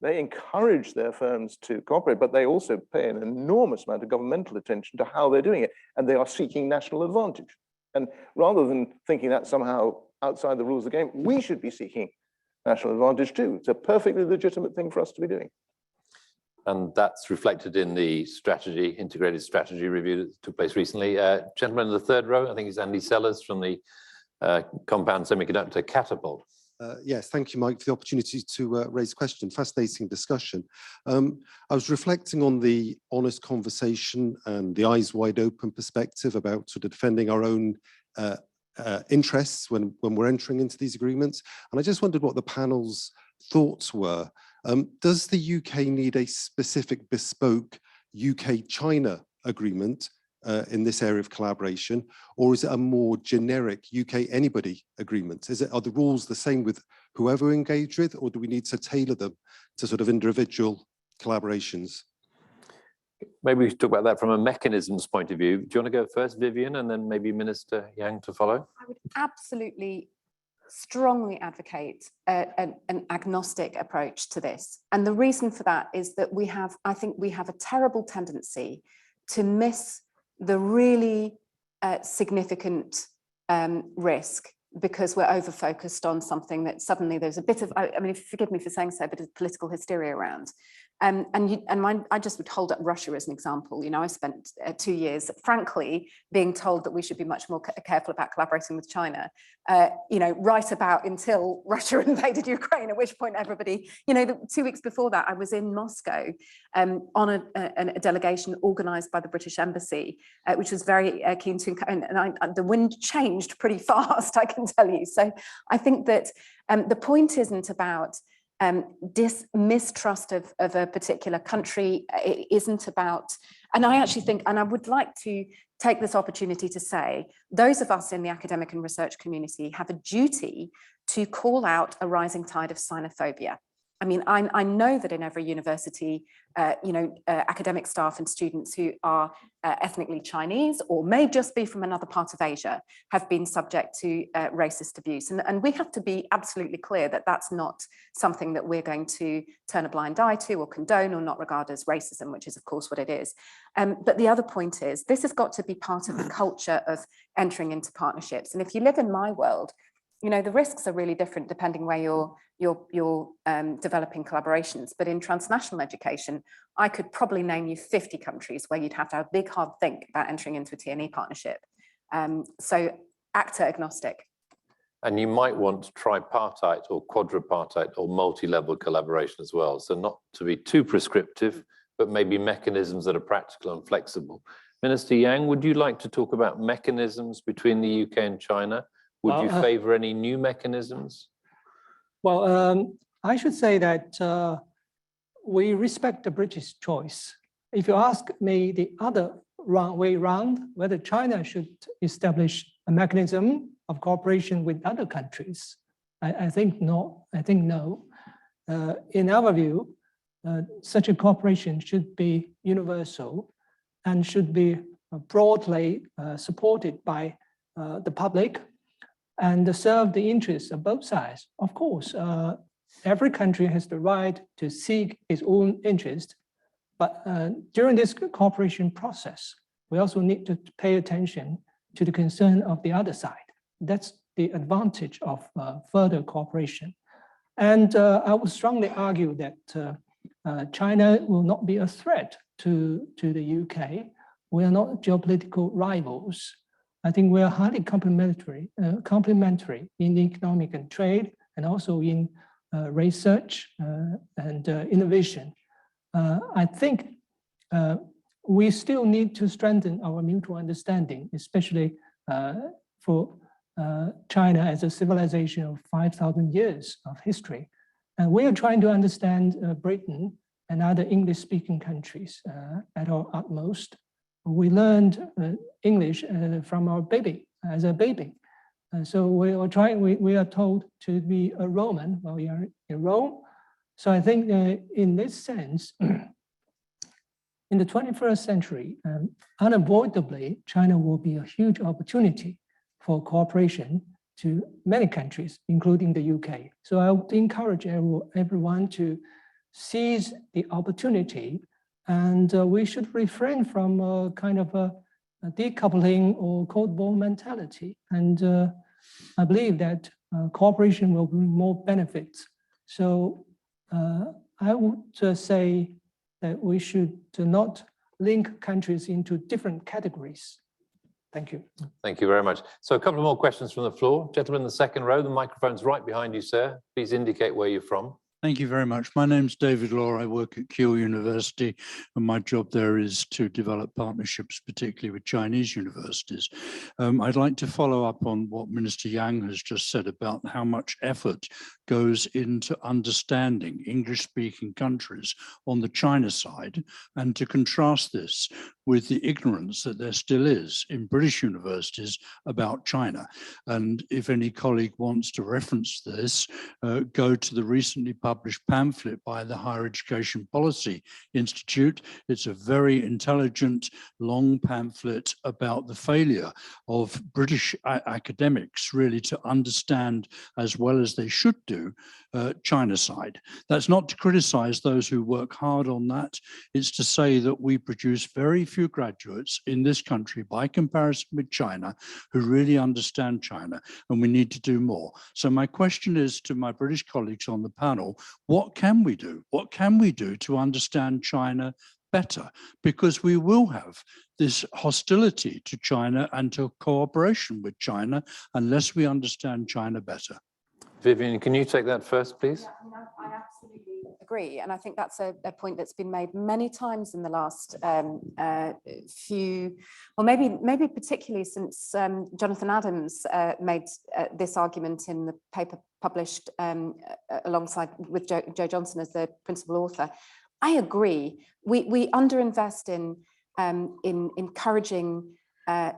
They encourage their firms to cooperate, but they also pay an enormous amount of governmental attention to how they're doing it, and they are seeking national advantage. And rather than thinking that somehow outside the rules of the game, we should be seeking national advantage too. It's a perfectly legitimate thing for us to be doing. And that's reflected in the integrated strategy review that took place recently. Gentleman in the third row, I think it's Andy Sellers from the Compound Semiconductor Catapult. Yes, thank you, Mike, for the opportunity to raise a question. Fascinating discussion. I was reflecting on the honest conversation and the eyes wide open perspective about sort of defending our own interests when we're entering into these agreements. And I just wondered what the panel's thoughts were. Does the UK need a specific bespoke UK-China agreement in this area of collaboration, or is it a more generic UK anybody agreement? Are the rules the same with whoever we engage with, or do we need to tailor them to sort of individual collaborations? Maybe we should talk about that from a mechanisms point of view. Do you want to go first, Vivienne, and then maybe Minister Yang to follow? I would absolutely strongly advocate an agnostic approach to this. And the reason for that is that I think we have a terrible tendency to miss the really significant risk because we're over-focused on something that suddenly there's a bit of, I mean, forgive me for saying so, a bit of political hysteria around. I just would hold up Russia as an example. You know, I spent 2 years, frankly, being told that we should be much more careful about collaborating with China, you know, right about until Russia invaded Ukraine, at which point everybody, you know, 2 weeks before that, I was in Moscow on a delegation organised by the British Embassy, which was very keen to, and the wind changed pretty fast, I can tell you. So I think that the point isn't about mistrust of a particular country. It isn't about, and I actually think, and I would like to take this opportunity to say, those of us in the academic and research community have a duty to call out a rising tide of Sinophobia. I mean, I know that in every university, you know, academic staff and students who are ethnically Chinese or may just be from another part of Asia have been subject to racist abuse. And we have to be absolutely clear that that's not something that we're going to turn a blind eye to or condone or not regard as racism, which is of course what it is. But the other point is, this has got to be part of the culture of entering into partnerships. And if you live in my world, you know, the risks are really different depending where you're developing collaborations. But in transnational education, I could probably name you 50 countries where you'd have to have a big hard think about entering into a T&E partnership. So actor agnostic. And you might want tripartite or quadripartite or multi-level collaboration as well. So not to be too prescriptive, but maybe mechanisms that are practical and flexible. Minister Yang, would you like to talk about mechanisms between the UK and China? Would you favor any new mechanisms? Well, I should say that we respect the British choice. If you ask me the other way around, whether China should establish a mechanism of cooperation with other countries, I think no. I think no. In our view, such a cooperation should be universal and should be broadly supported by the public and serve the interests of both sides. Of course, every country has the right to seek its own interest, but during this cooperation process, we also need to pay attention to the concern of the other side. That's the advantage of further cooperation. And I would strongly argue that China will not be a threat to the UK. We are not geopolitical rivals. I think we are highly complementary in economic and trade, and also in research and innovation. I think we still need to strengthen our mutual understanding, especially for China as a civilization of 5,000 years of history. And we are trying to understand Britain and other English-speaking countries at our utmost. We learned English from our baby, as a baby. So we are told to be a Roman while we are in Rome. So I think in this sense, in the 21st century, unavoidably, China will be a huge opportunity for cooperation to many countries, including the UK. So I would encourage everyone to seize the opportunity, and we should refrain from a kind of a decoupling or Cold War mentality. And I believe that cooperation will bring more benefits. So I would say that we should not link countries into different categories. Thank you. Thank you very much. So a couple of more questions from the floor. Gentleman in the second row, the microphone's right behind you, sir. Please indicate where you're from. Thank you very much. My name's David Law. I work at Keele University, and my job there is to develop partnerships, particularly with Chinese universities. I'd like to follow up on what Minister Yang has just said about how much effort goes into understanding English-speaking countries on the China side, and to contrast this with the ignorance that there still is in British universities about China. And if any colleague wants to reference this, go to the recently published pamphlet by the Higher Education Policy Institute. It's a very intelligent, long pamphlet about the failure of British academics really to understand, as well as they should do, China side. That's not to criticize those who work hard on that. It's to say that we produce very few graduates in this country by comparison with China who really understand China, and we need to do more. So my question is to my British colleagues on the panel, what can we do? What can we do to understand China better? Because we will have this hostility to China and to cooperation with China unless we understand China better. Vivienne, can you take that first, please? Yeah, I absolutely agree. And I think that's a point that's been made many times in the last few, or maybe particularly since Jonathan Adams made this argument in the paper published alongside with Joe Johnson as the principal author. I agree. We underinvest in encouraging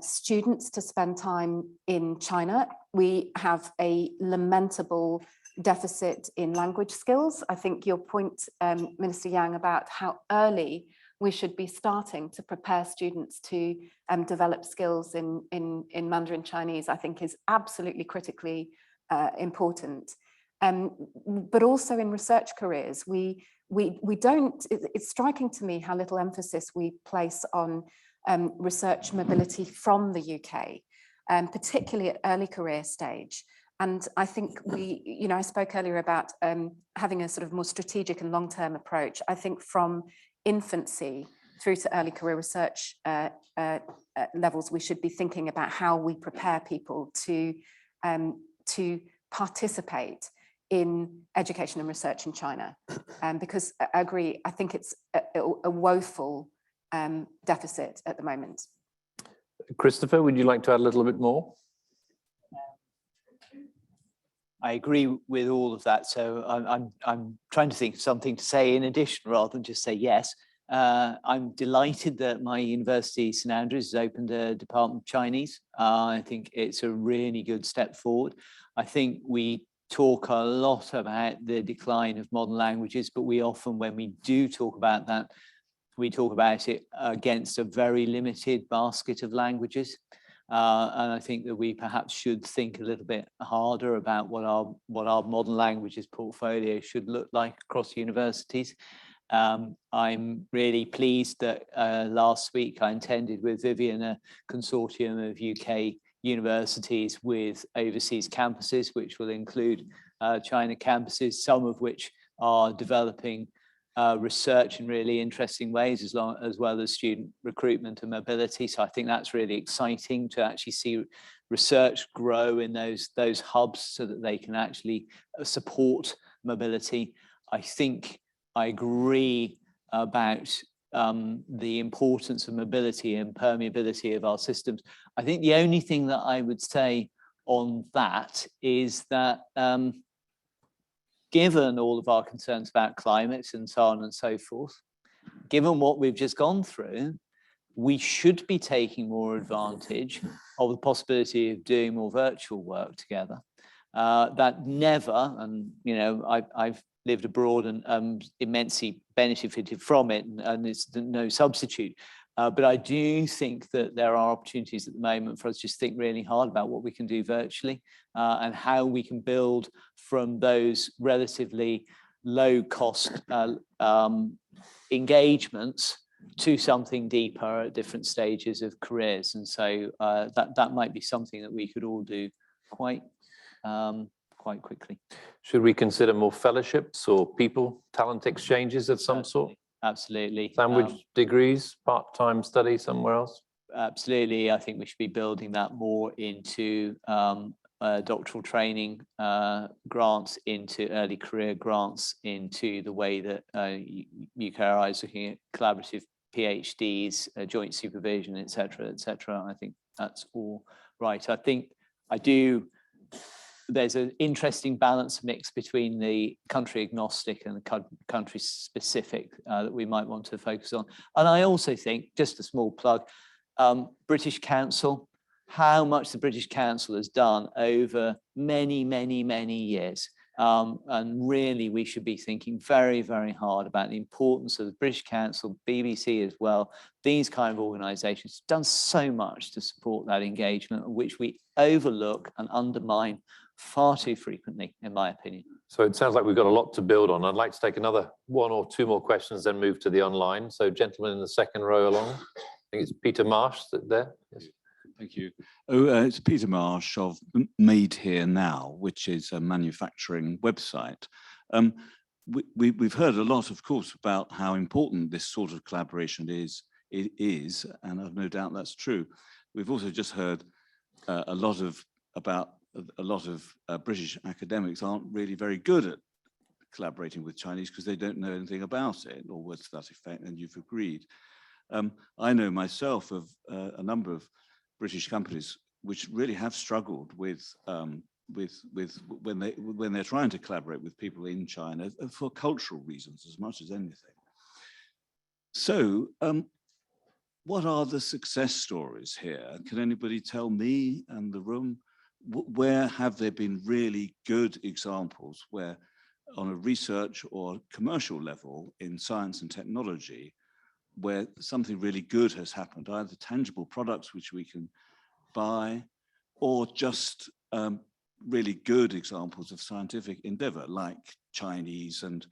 students to spend time in China. We have a lamentable deficit in language skills. I think your point, Minister Yang, about how early we should be starting to prepare students to develop skills in Mandarin Chinese, I think is absolutely critically important. But also in research careers, we don't, it's striking to me how little emphasis we place on research mobility from the UK, particularly at early career stage. And I think I spoke earlier about having a sort of more strategic and long-term approach. I think from infancy through to early career research levels, we should be thinking about how we prepare people to participate in education and research in China. Because I agree, I think it's a woeful deficit at the moment. Christopher, would you like to add a little bit more? I agree with all of that. So I'm trying to think of something to say in addition rather than just say yes. I'm delighted that my university, St Andrews, has opened a Department of Chinese. I think it's a really good step forward. I think we talk a lot about the decline of modern languages, but we often, when we do talk about that, we talk about it against a very limited basket of languages. And I think that we perhaps should think a little bit harder about what our modern languages portfolio should look like across universities. I'm really pleased that last week I attended with Vivienne a consortium of UK universities with overseas campuses, which will include China campuses, some of which are developing research in really interesting ways, as well as student recruitment and mobility. So I think that's really exciting to actually see research grow in those hubs so that they can actually support mobility. I think I agree about the importance of mobility and permeability of our systems. I think the only thing that I would say on that is that given all of our concerns about climate and so on and so forth, given what we've just gone through, we should be taking more advantage of the possibility of doing more virtual work together. That never, and I've lived abroad and immensely benefited from it, and it's no substitute. But I do think that there are opportunities at the moment for us to just think really hard about what we can do virtually and how we can build from those relatively low cost engagements to something deeper at different stages of careers. And so that might be something that we could all do quite quickly. Should we consider more fellowships or talent exchanges of some sort? Absolutely. Language degrees, part-time study somewhere else? absolutely. I think we should be building that more into doctoral training grants, into early career grants, into the way that UKRI is looking at collaborative PhDs, joint supervision, etc., etc. I think that's all right. I think there's an interesting balance mix between the country agnostic and the country specific that we might want to focus on. And I also think, just a small plug, British Council, how much the British Council has done over many, many, many years. And really, we should be thinking very, very hard about the importance of the British Council, BBC as well. These kind of organisations have done so much to support that engagement, which we overlook and undermine far too frequently, in my opinion. So it sounds like we've got a lot to build on. I'd like to take another one or two more questions, then move to the online. So gentlemen in the second row along. I think it's Peter Marsh there. Yes. Thank you. It's Peter Marsh of Made Here Now, which is a manufacturing website. We've heard a lot, of course, about how important this sort of collaboration is, and I've no doubt that's true. We've also just heard a lot of British academics aren't really very good at collaborating with Chinese because they don't know anything about it, or words to that effect, and you've agreed. I know myself of a number of British companies which really have struggled with when they're trying to collaborate with people in China for cultural reasons as much as anything. So, what are the success stories here? Can anybody tell me and the room where have there been really good examples where, on a research or commercial level in science and technology, where something really good has happened, either tangible products which we can buy, or just really good examples of scientific endeavor, like Chinese and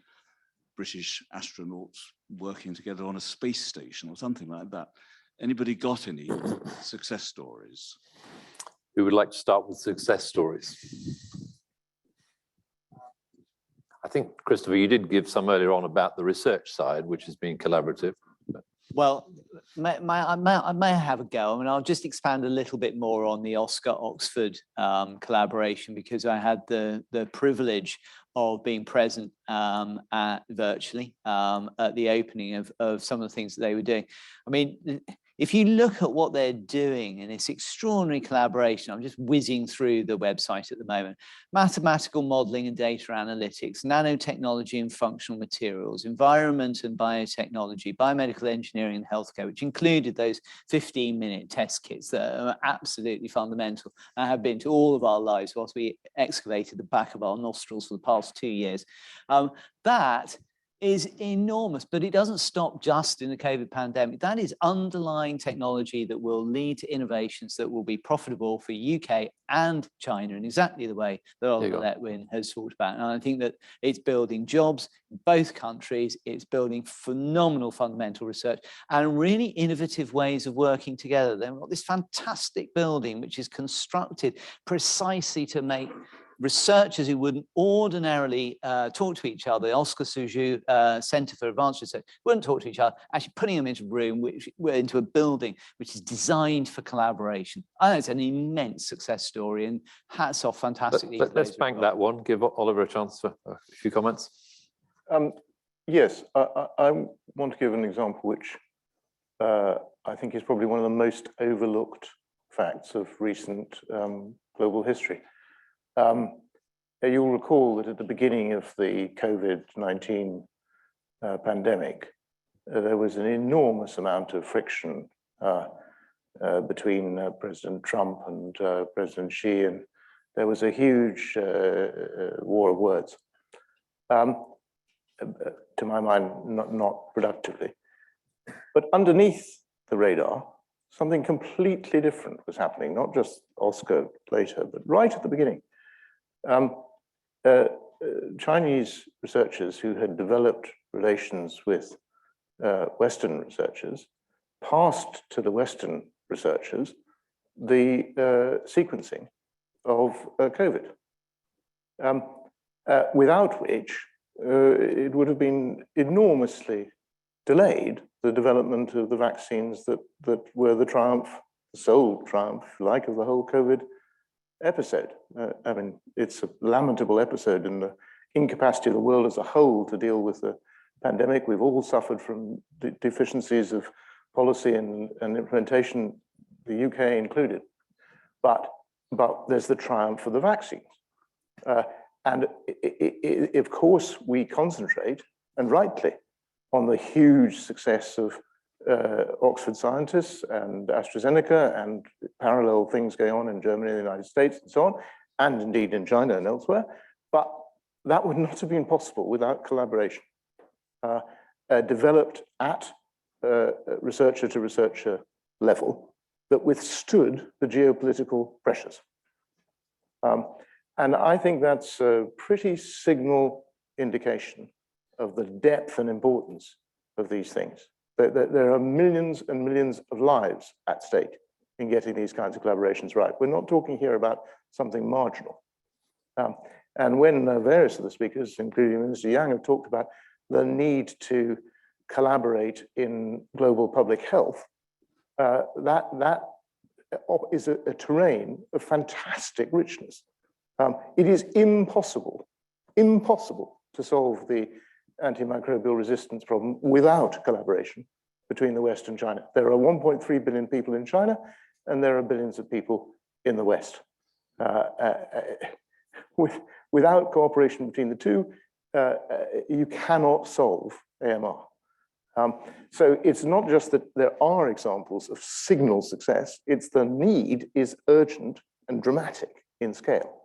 British astronauts working together on a space station or something like that. Anybody got any success stories? Who would like to start with success stories? I think, Christopher, you did give some earlier on about the research side, which has been collaborative. Well, I may have a go. I mean, I'll just expand a little bit more on the Oxford collaboration, because I had the privilege of being present virtually at the opening of some of the things that they were doing. I mean, if you look at what they're doing in this extraordinary collaboration, I'm just whizzing through the website at the moment: mathematical modeling and data analytics, nanotechnology and functional materials, environment and biotechnology, biomedical engineering and healthcare, which included those 15-minute test kits that are absolutely fundamental and have been to all of our lives whilst we excavated the back of our nostrils for the past 2 years. That is enormous, but it doesn't stop just in the COVID pandemic. That is underlying technology that will lead to innovations that will be profitable for UK and China in exactly the way that Oliver Letwin has talked about. And I think that it's building jobs in both countries. It's building phenomenal fundamental research and really innovative ways of working together. They've got this fantastic building which is constructed precisely to make researchers who wouldn't ordinarily talk to each other, the Oscar Suju Center for Advanced Research, wouldn't talk to each other, actually putting them into a room, into a building which is designed for collaboration. I think it's an immense success story, and hats off fantastically. Let's bank that one, give Oliver a chance for a few comments. Yes, I want to give an example which I think is probably one of the most overlooked facts of recent global history. You'll recall that at the beginning of the COVID-19 pandemic, there was an enormous amount of friction between President Trump and President Xi, and there was a huge war of words. To my mind, not productively. But underneath the radar, something completely different was happening, not just Oscar later, but right at the beginning. Chinese researchers who had developed relations with Western researchers passed to the Western researchers the sequencing of COVID, without which it would have been enormously delayed, the development of the vaccines that were the triumph, the sole triumph, if you like, of the whole COVID episode. I mean, it's a lamentable episode in the incapacity of the world as a whole to deal with the pandemic. We've all suffered from deficiencies of policy and implementation, the UK included. But there's the triumph of the vaccines. And of course, we concentrate, and rightly, on the huge success of Oxford scientists and AstraZeneca and parallel things going on in Germany and the United States and so on, and indeed in China and elsewhere. But that would not have been possible without collaboration developed at researcher to researcher level that withstood the geopolitical pressures. And I think that's a pretty signal indication of the depth and importance of these things. There are millions and millions of lives at stake in getting these kinds of collaborations right. We're not talking here about something marginal. And when various of the speakers, including Minister Yang, have talked about the need to collaborate in global public health, that is a terrain of fantastic richness. It is impossible to solve the antimicrobial resistance problem without collaboration between the West and China. There are 1.3 billion people in China, and there are billions of people in the West. Without cooperation between the two, you cannot solve AMR. So it's not just that there are examples of signal success, it's the need is urgent and dramatic in scale.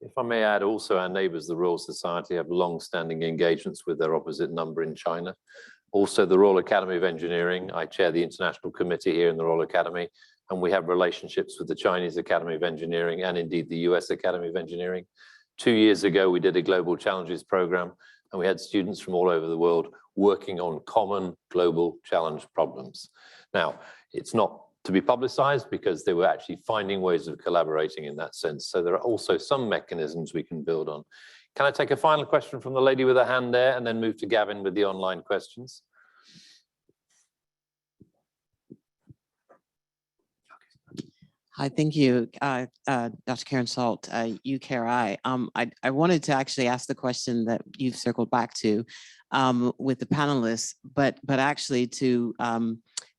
If I may add, also our neighbours, the Royal Society, have long-standing engagements with their opposite number in China. Also, the Royal Academy of Engineering. I chair the International Committee here in the Royal Academy, and we have relationships with the Chinese Academy of Engineering and indeed the US Academy of Engineering. 2 years ago, we did a Global Challenges program, and we had students from all over the world working on common global challenge problems. Now, it's not to be publicized because they were actually finding ways of collaborating in that sense. So there are also some mechanisms we can build on. Can I take a final question from the lady with her hand there and then move to Gavin with the online questions? Hi, thank you, Dr. Karen Salt, UKRI. I wanted to actually ask the question that you've circled back to with the panelists, but actually to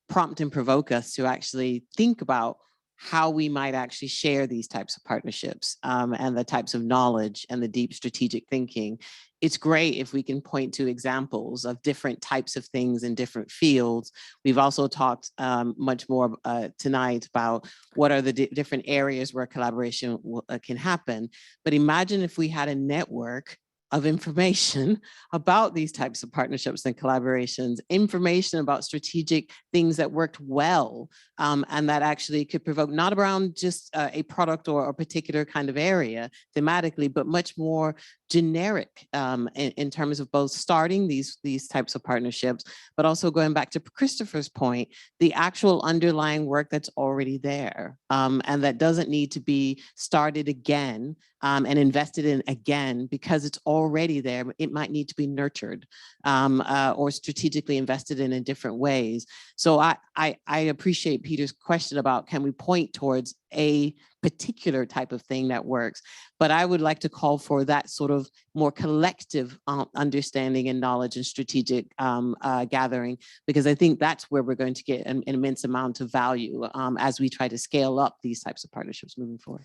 prompt and provoke us to actually think about how we might actually share these types of partnerships and the types of knowledge and the deep strategic thinking. It's great if we can point to examples of different types of things in different fields. We've also talked much more tonight about what are the different areas where collaboration can happen. But imagine if we had a network of information about these types of partnerships and collaborations, information about strategic things that worked well, and that actually could provoke not around just a product or a particular kind of area thematically, but much more generic in terms of both starting these types of partnerships, but also going back to Christopher's point, the actual underlying work that's already there and that doesn't need to be started again and invested in again because it's already there. It might need to be nurtured or strategically invested in different ways. So I appreciate Peter's question about can we point towards a particular type of thing that works, but I would like to call for that sort of more collective understanding and knowledge and strategic gathering, because I think that's where we're going to get an immense amount of value as we try to scale up these types of partnerships moving forward.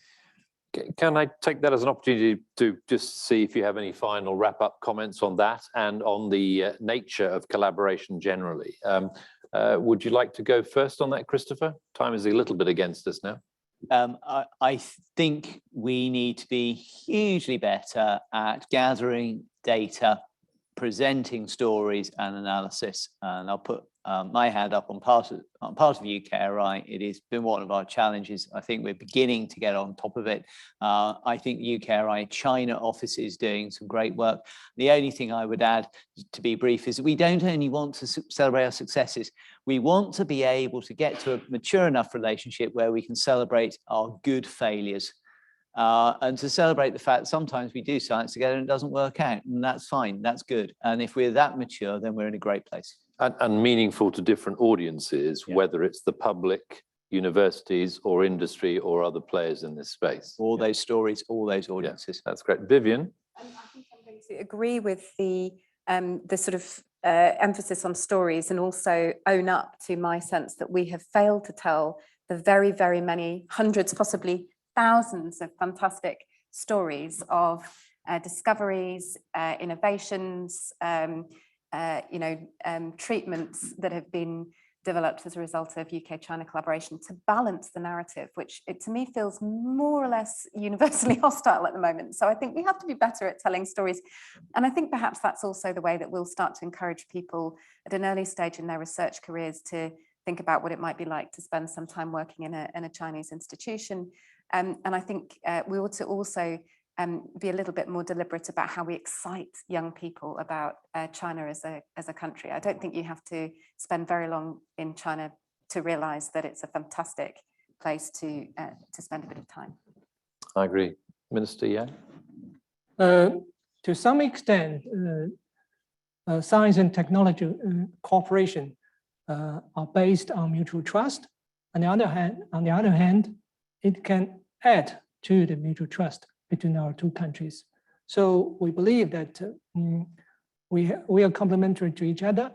Can I take that as an opportunity to just see if you have any final wrap-up comments on that and on the nature of collaboration generally? Would you like to go first on that, Christopher? Time is a little bit against us now. I think we need to be hugely better at gathering data, presenting stories and analysis. And I'll put my hand up on part of UKRI. It has been one of our challenges. I think we're beginning to get on top of it. I think UKRI China office is doing some great work. The only thing I would add, to be brief, is that we don't only want to celebrate our successes. We want to be able to get to a mature enough relationship where we can celebrate our good failures. And to celebrate the fact sometimes we do science together and it doesn't work out, and that's fine, that's good. And if we're that mature, then we're in a great place. And meaningful to different audiences, Yeah. whether it's the public, universities or industry or other players in this space. All those stories, all those audiences. That's great. Vivienne? I think I'm going to agree with the sort of emphasis on stories, and also own up to my sense that we have failed to tell the very, very many hundreds, possibly thousands of fantastic stories of discoveries, innovations, treatments that have been developed as a result of UK-China collaboration to balance the narrative, which to me feels more or less universally hostile at the moment. So I think we have to be better at telling stories. And I think perhaps that's also the way that we'll start to encourage people at an early stage in their research careers to think about what it might be like to spend some time working in a Chinese institution. And I think we ought to also be a little bit more deliberate about how we excite young people about China as a country. I don't think you have to spend very long in China to realize that it's a fantastic place to spend a bit of time. I agree. Minister Yang? To some extent, science and technology cooperation are based on mutual trust. On the other hand, it can add to the mutual trust between our two countries. So we believe that we are complementary to each other,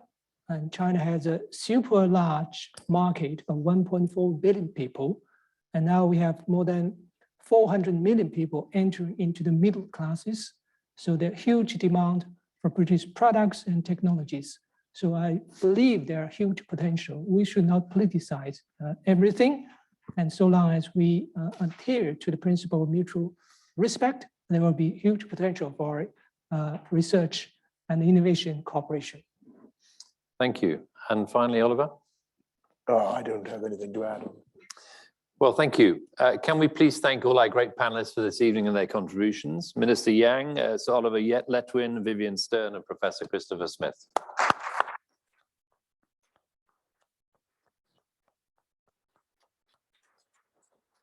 and China has a super large market of 1.4 billion people. And now we have more than 400 million people entering into the middle classes. So there's huge demand for British products and technologies. So I believe there are huge potential. We should not politicize everything. And so long as we adhere to the principle of mutual respect, there will be huge potential for research and innovation cooperation. Thank you. And finally, Oliver? Oh, I don't have anything to add. Well, thank you. Can we please thank all our great panelists for this evening and their contributions? Minister Yang, Sir Oliver Letwin, Vivienne Stern, and Professor Christopher Smith.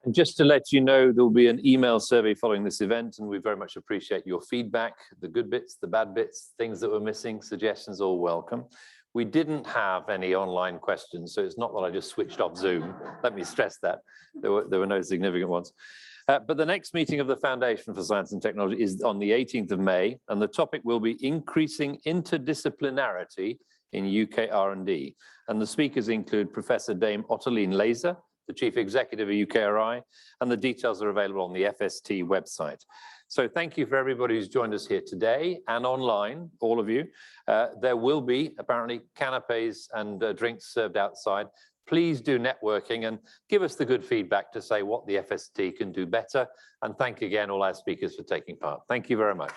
And just to let you know, there will be an email survey following this event, and we very much appreciate your feedback, the good bits, the bad bits, things that were missing, suggestions, all welcome. We didn't have any online questions, so it's not that I just switched off Zoom. Let me stress that. There were no significant ones. But the next meeting of the Foundation for Science and Technology is on the 18th of May, and the topic will be increasing interdisciplinarity in UK R&D. And the speakers include Professor Dame Ottoline Laser, the Chief Executive of UKRI, and the details are available on the FST website. So thank you for everybody who's joined us here today and online, all of you. There will be apparently canapes and drinks served outside. Please do networking and give us the good feedback to say what the FST can do better. And thank again all our speakers for taking part. Thank you very much.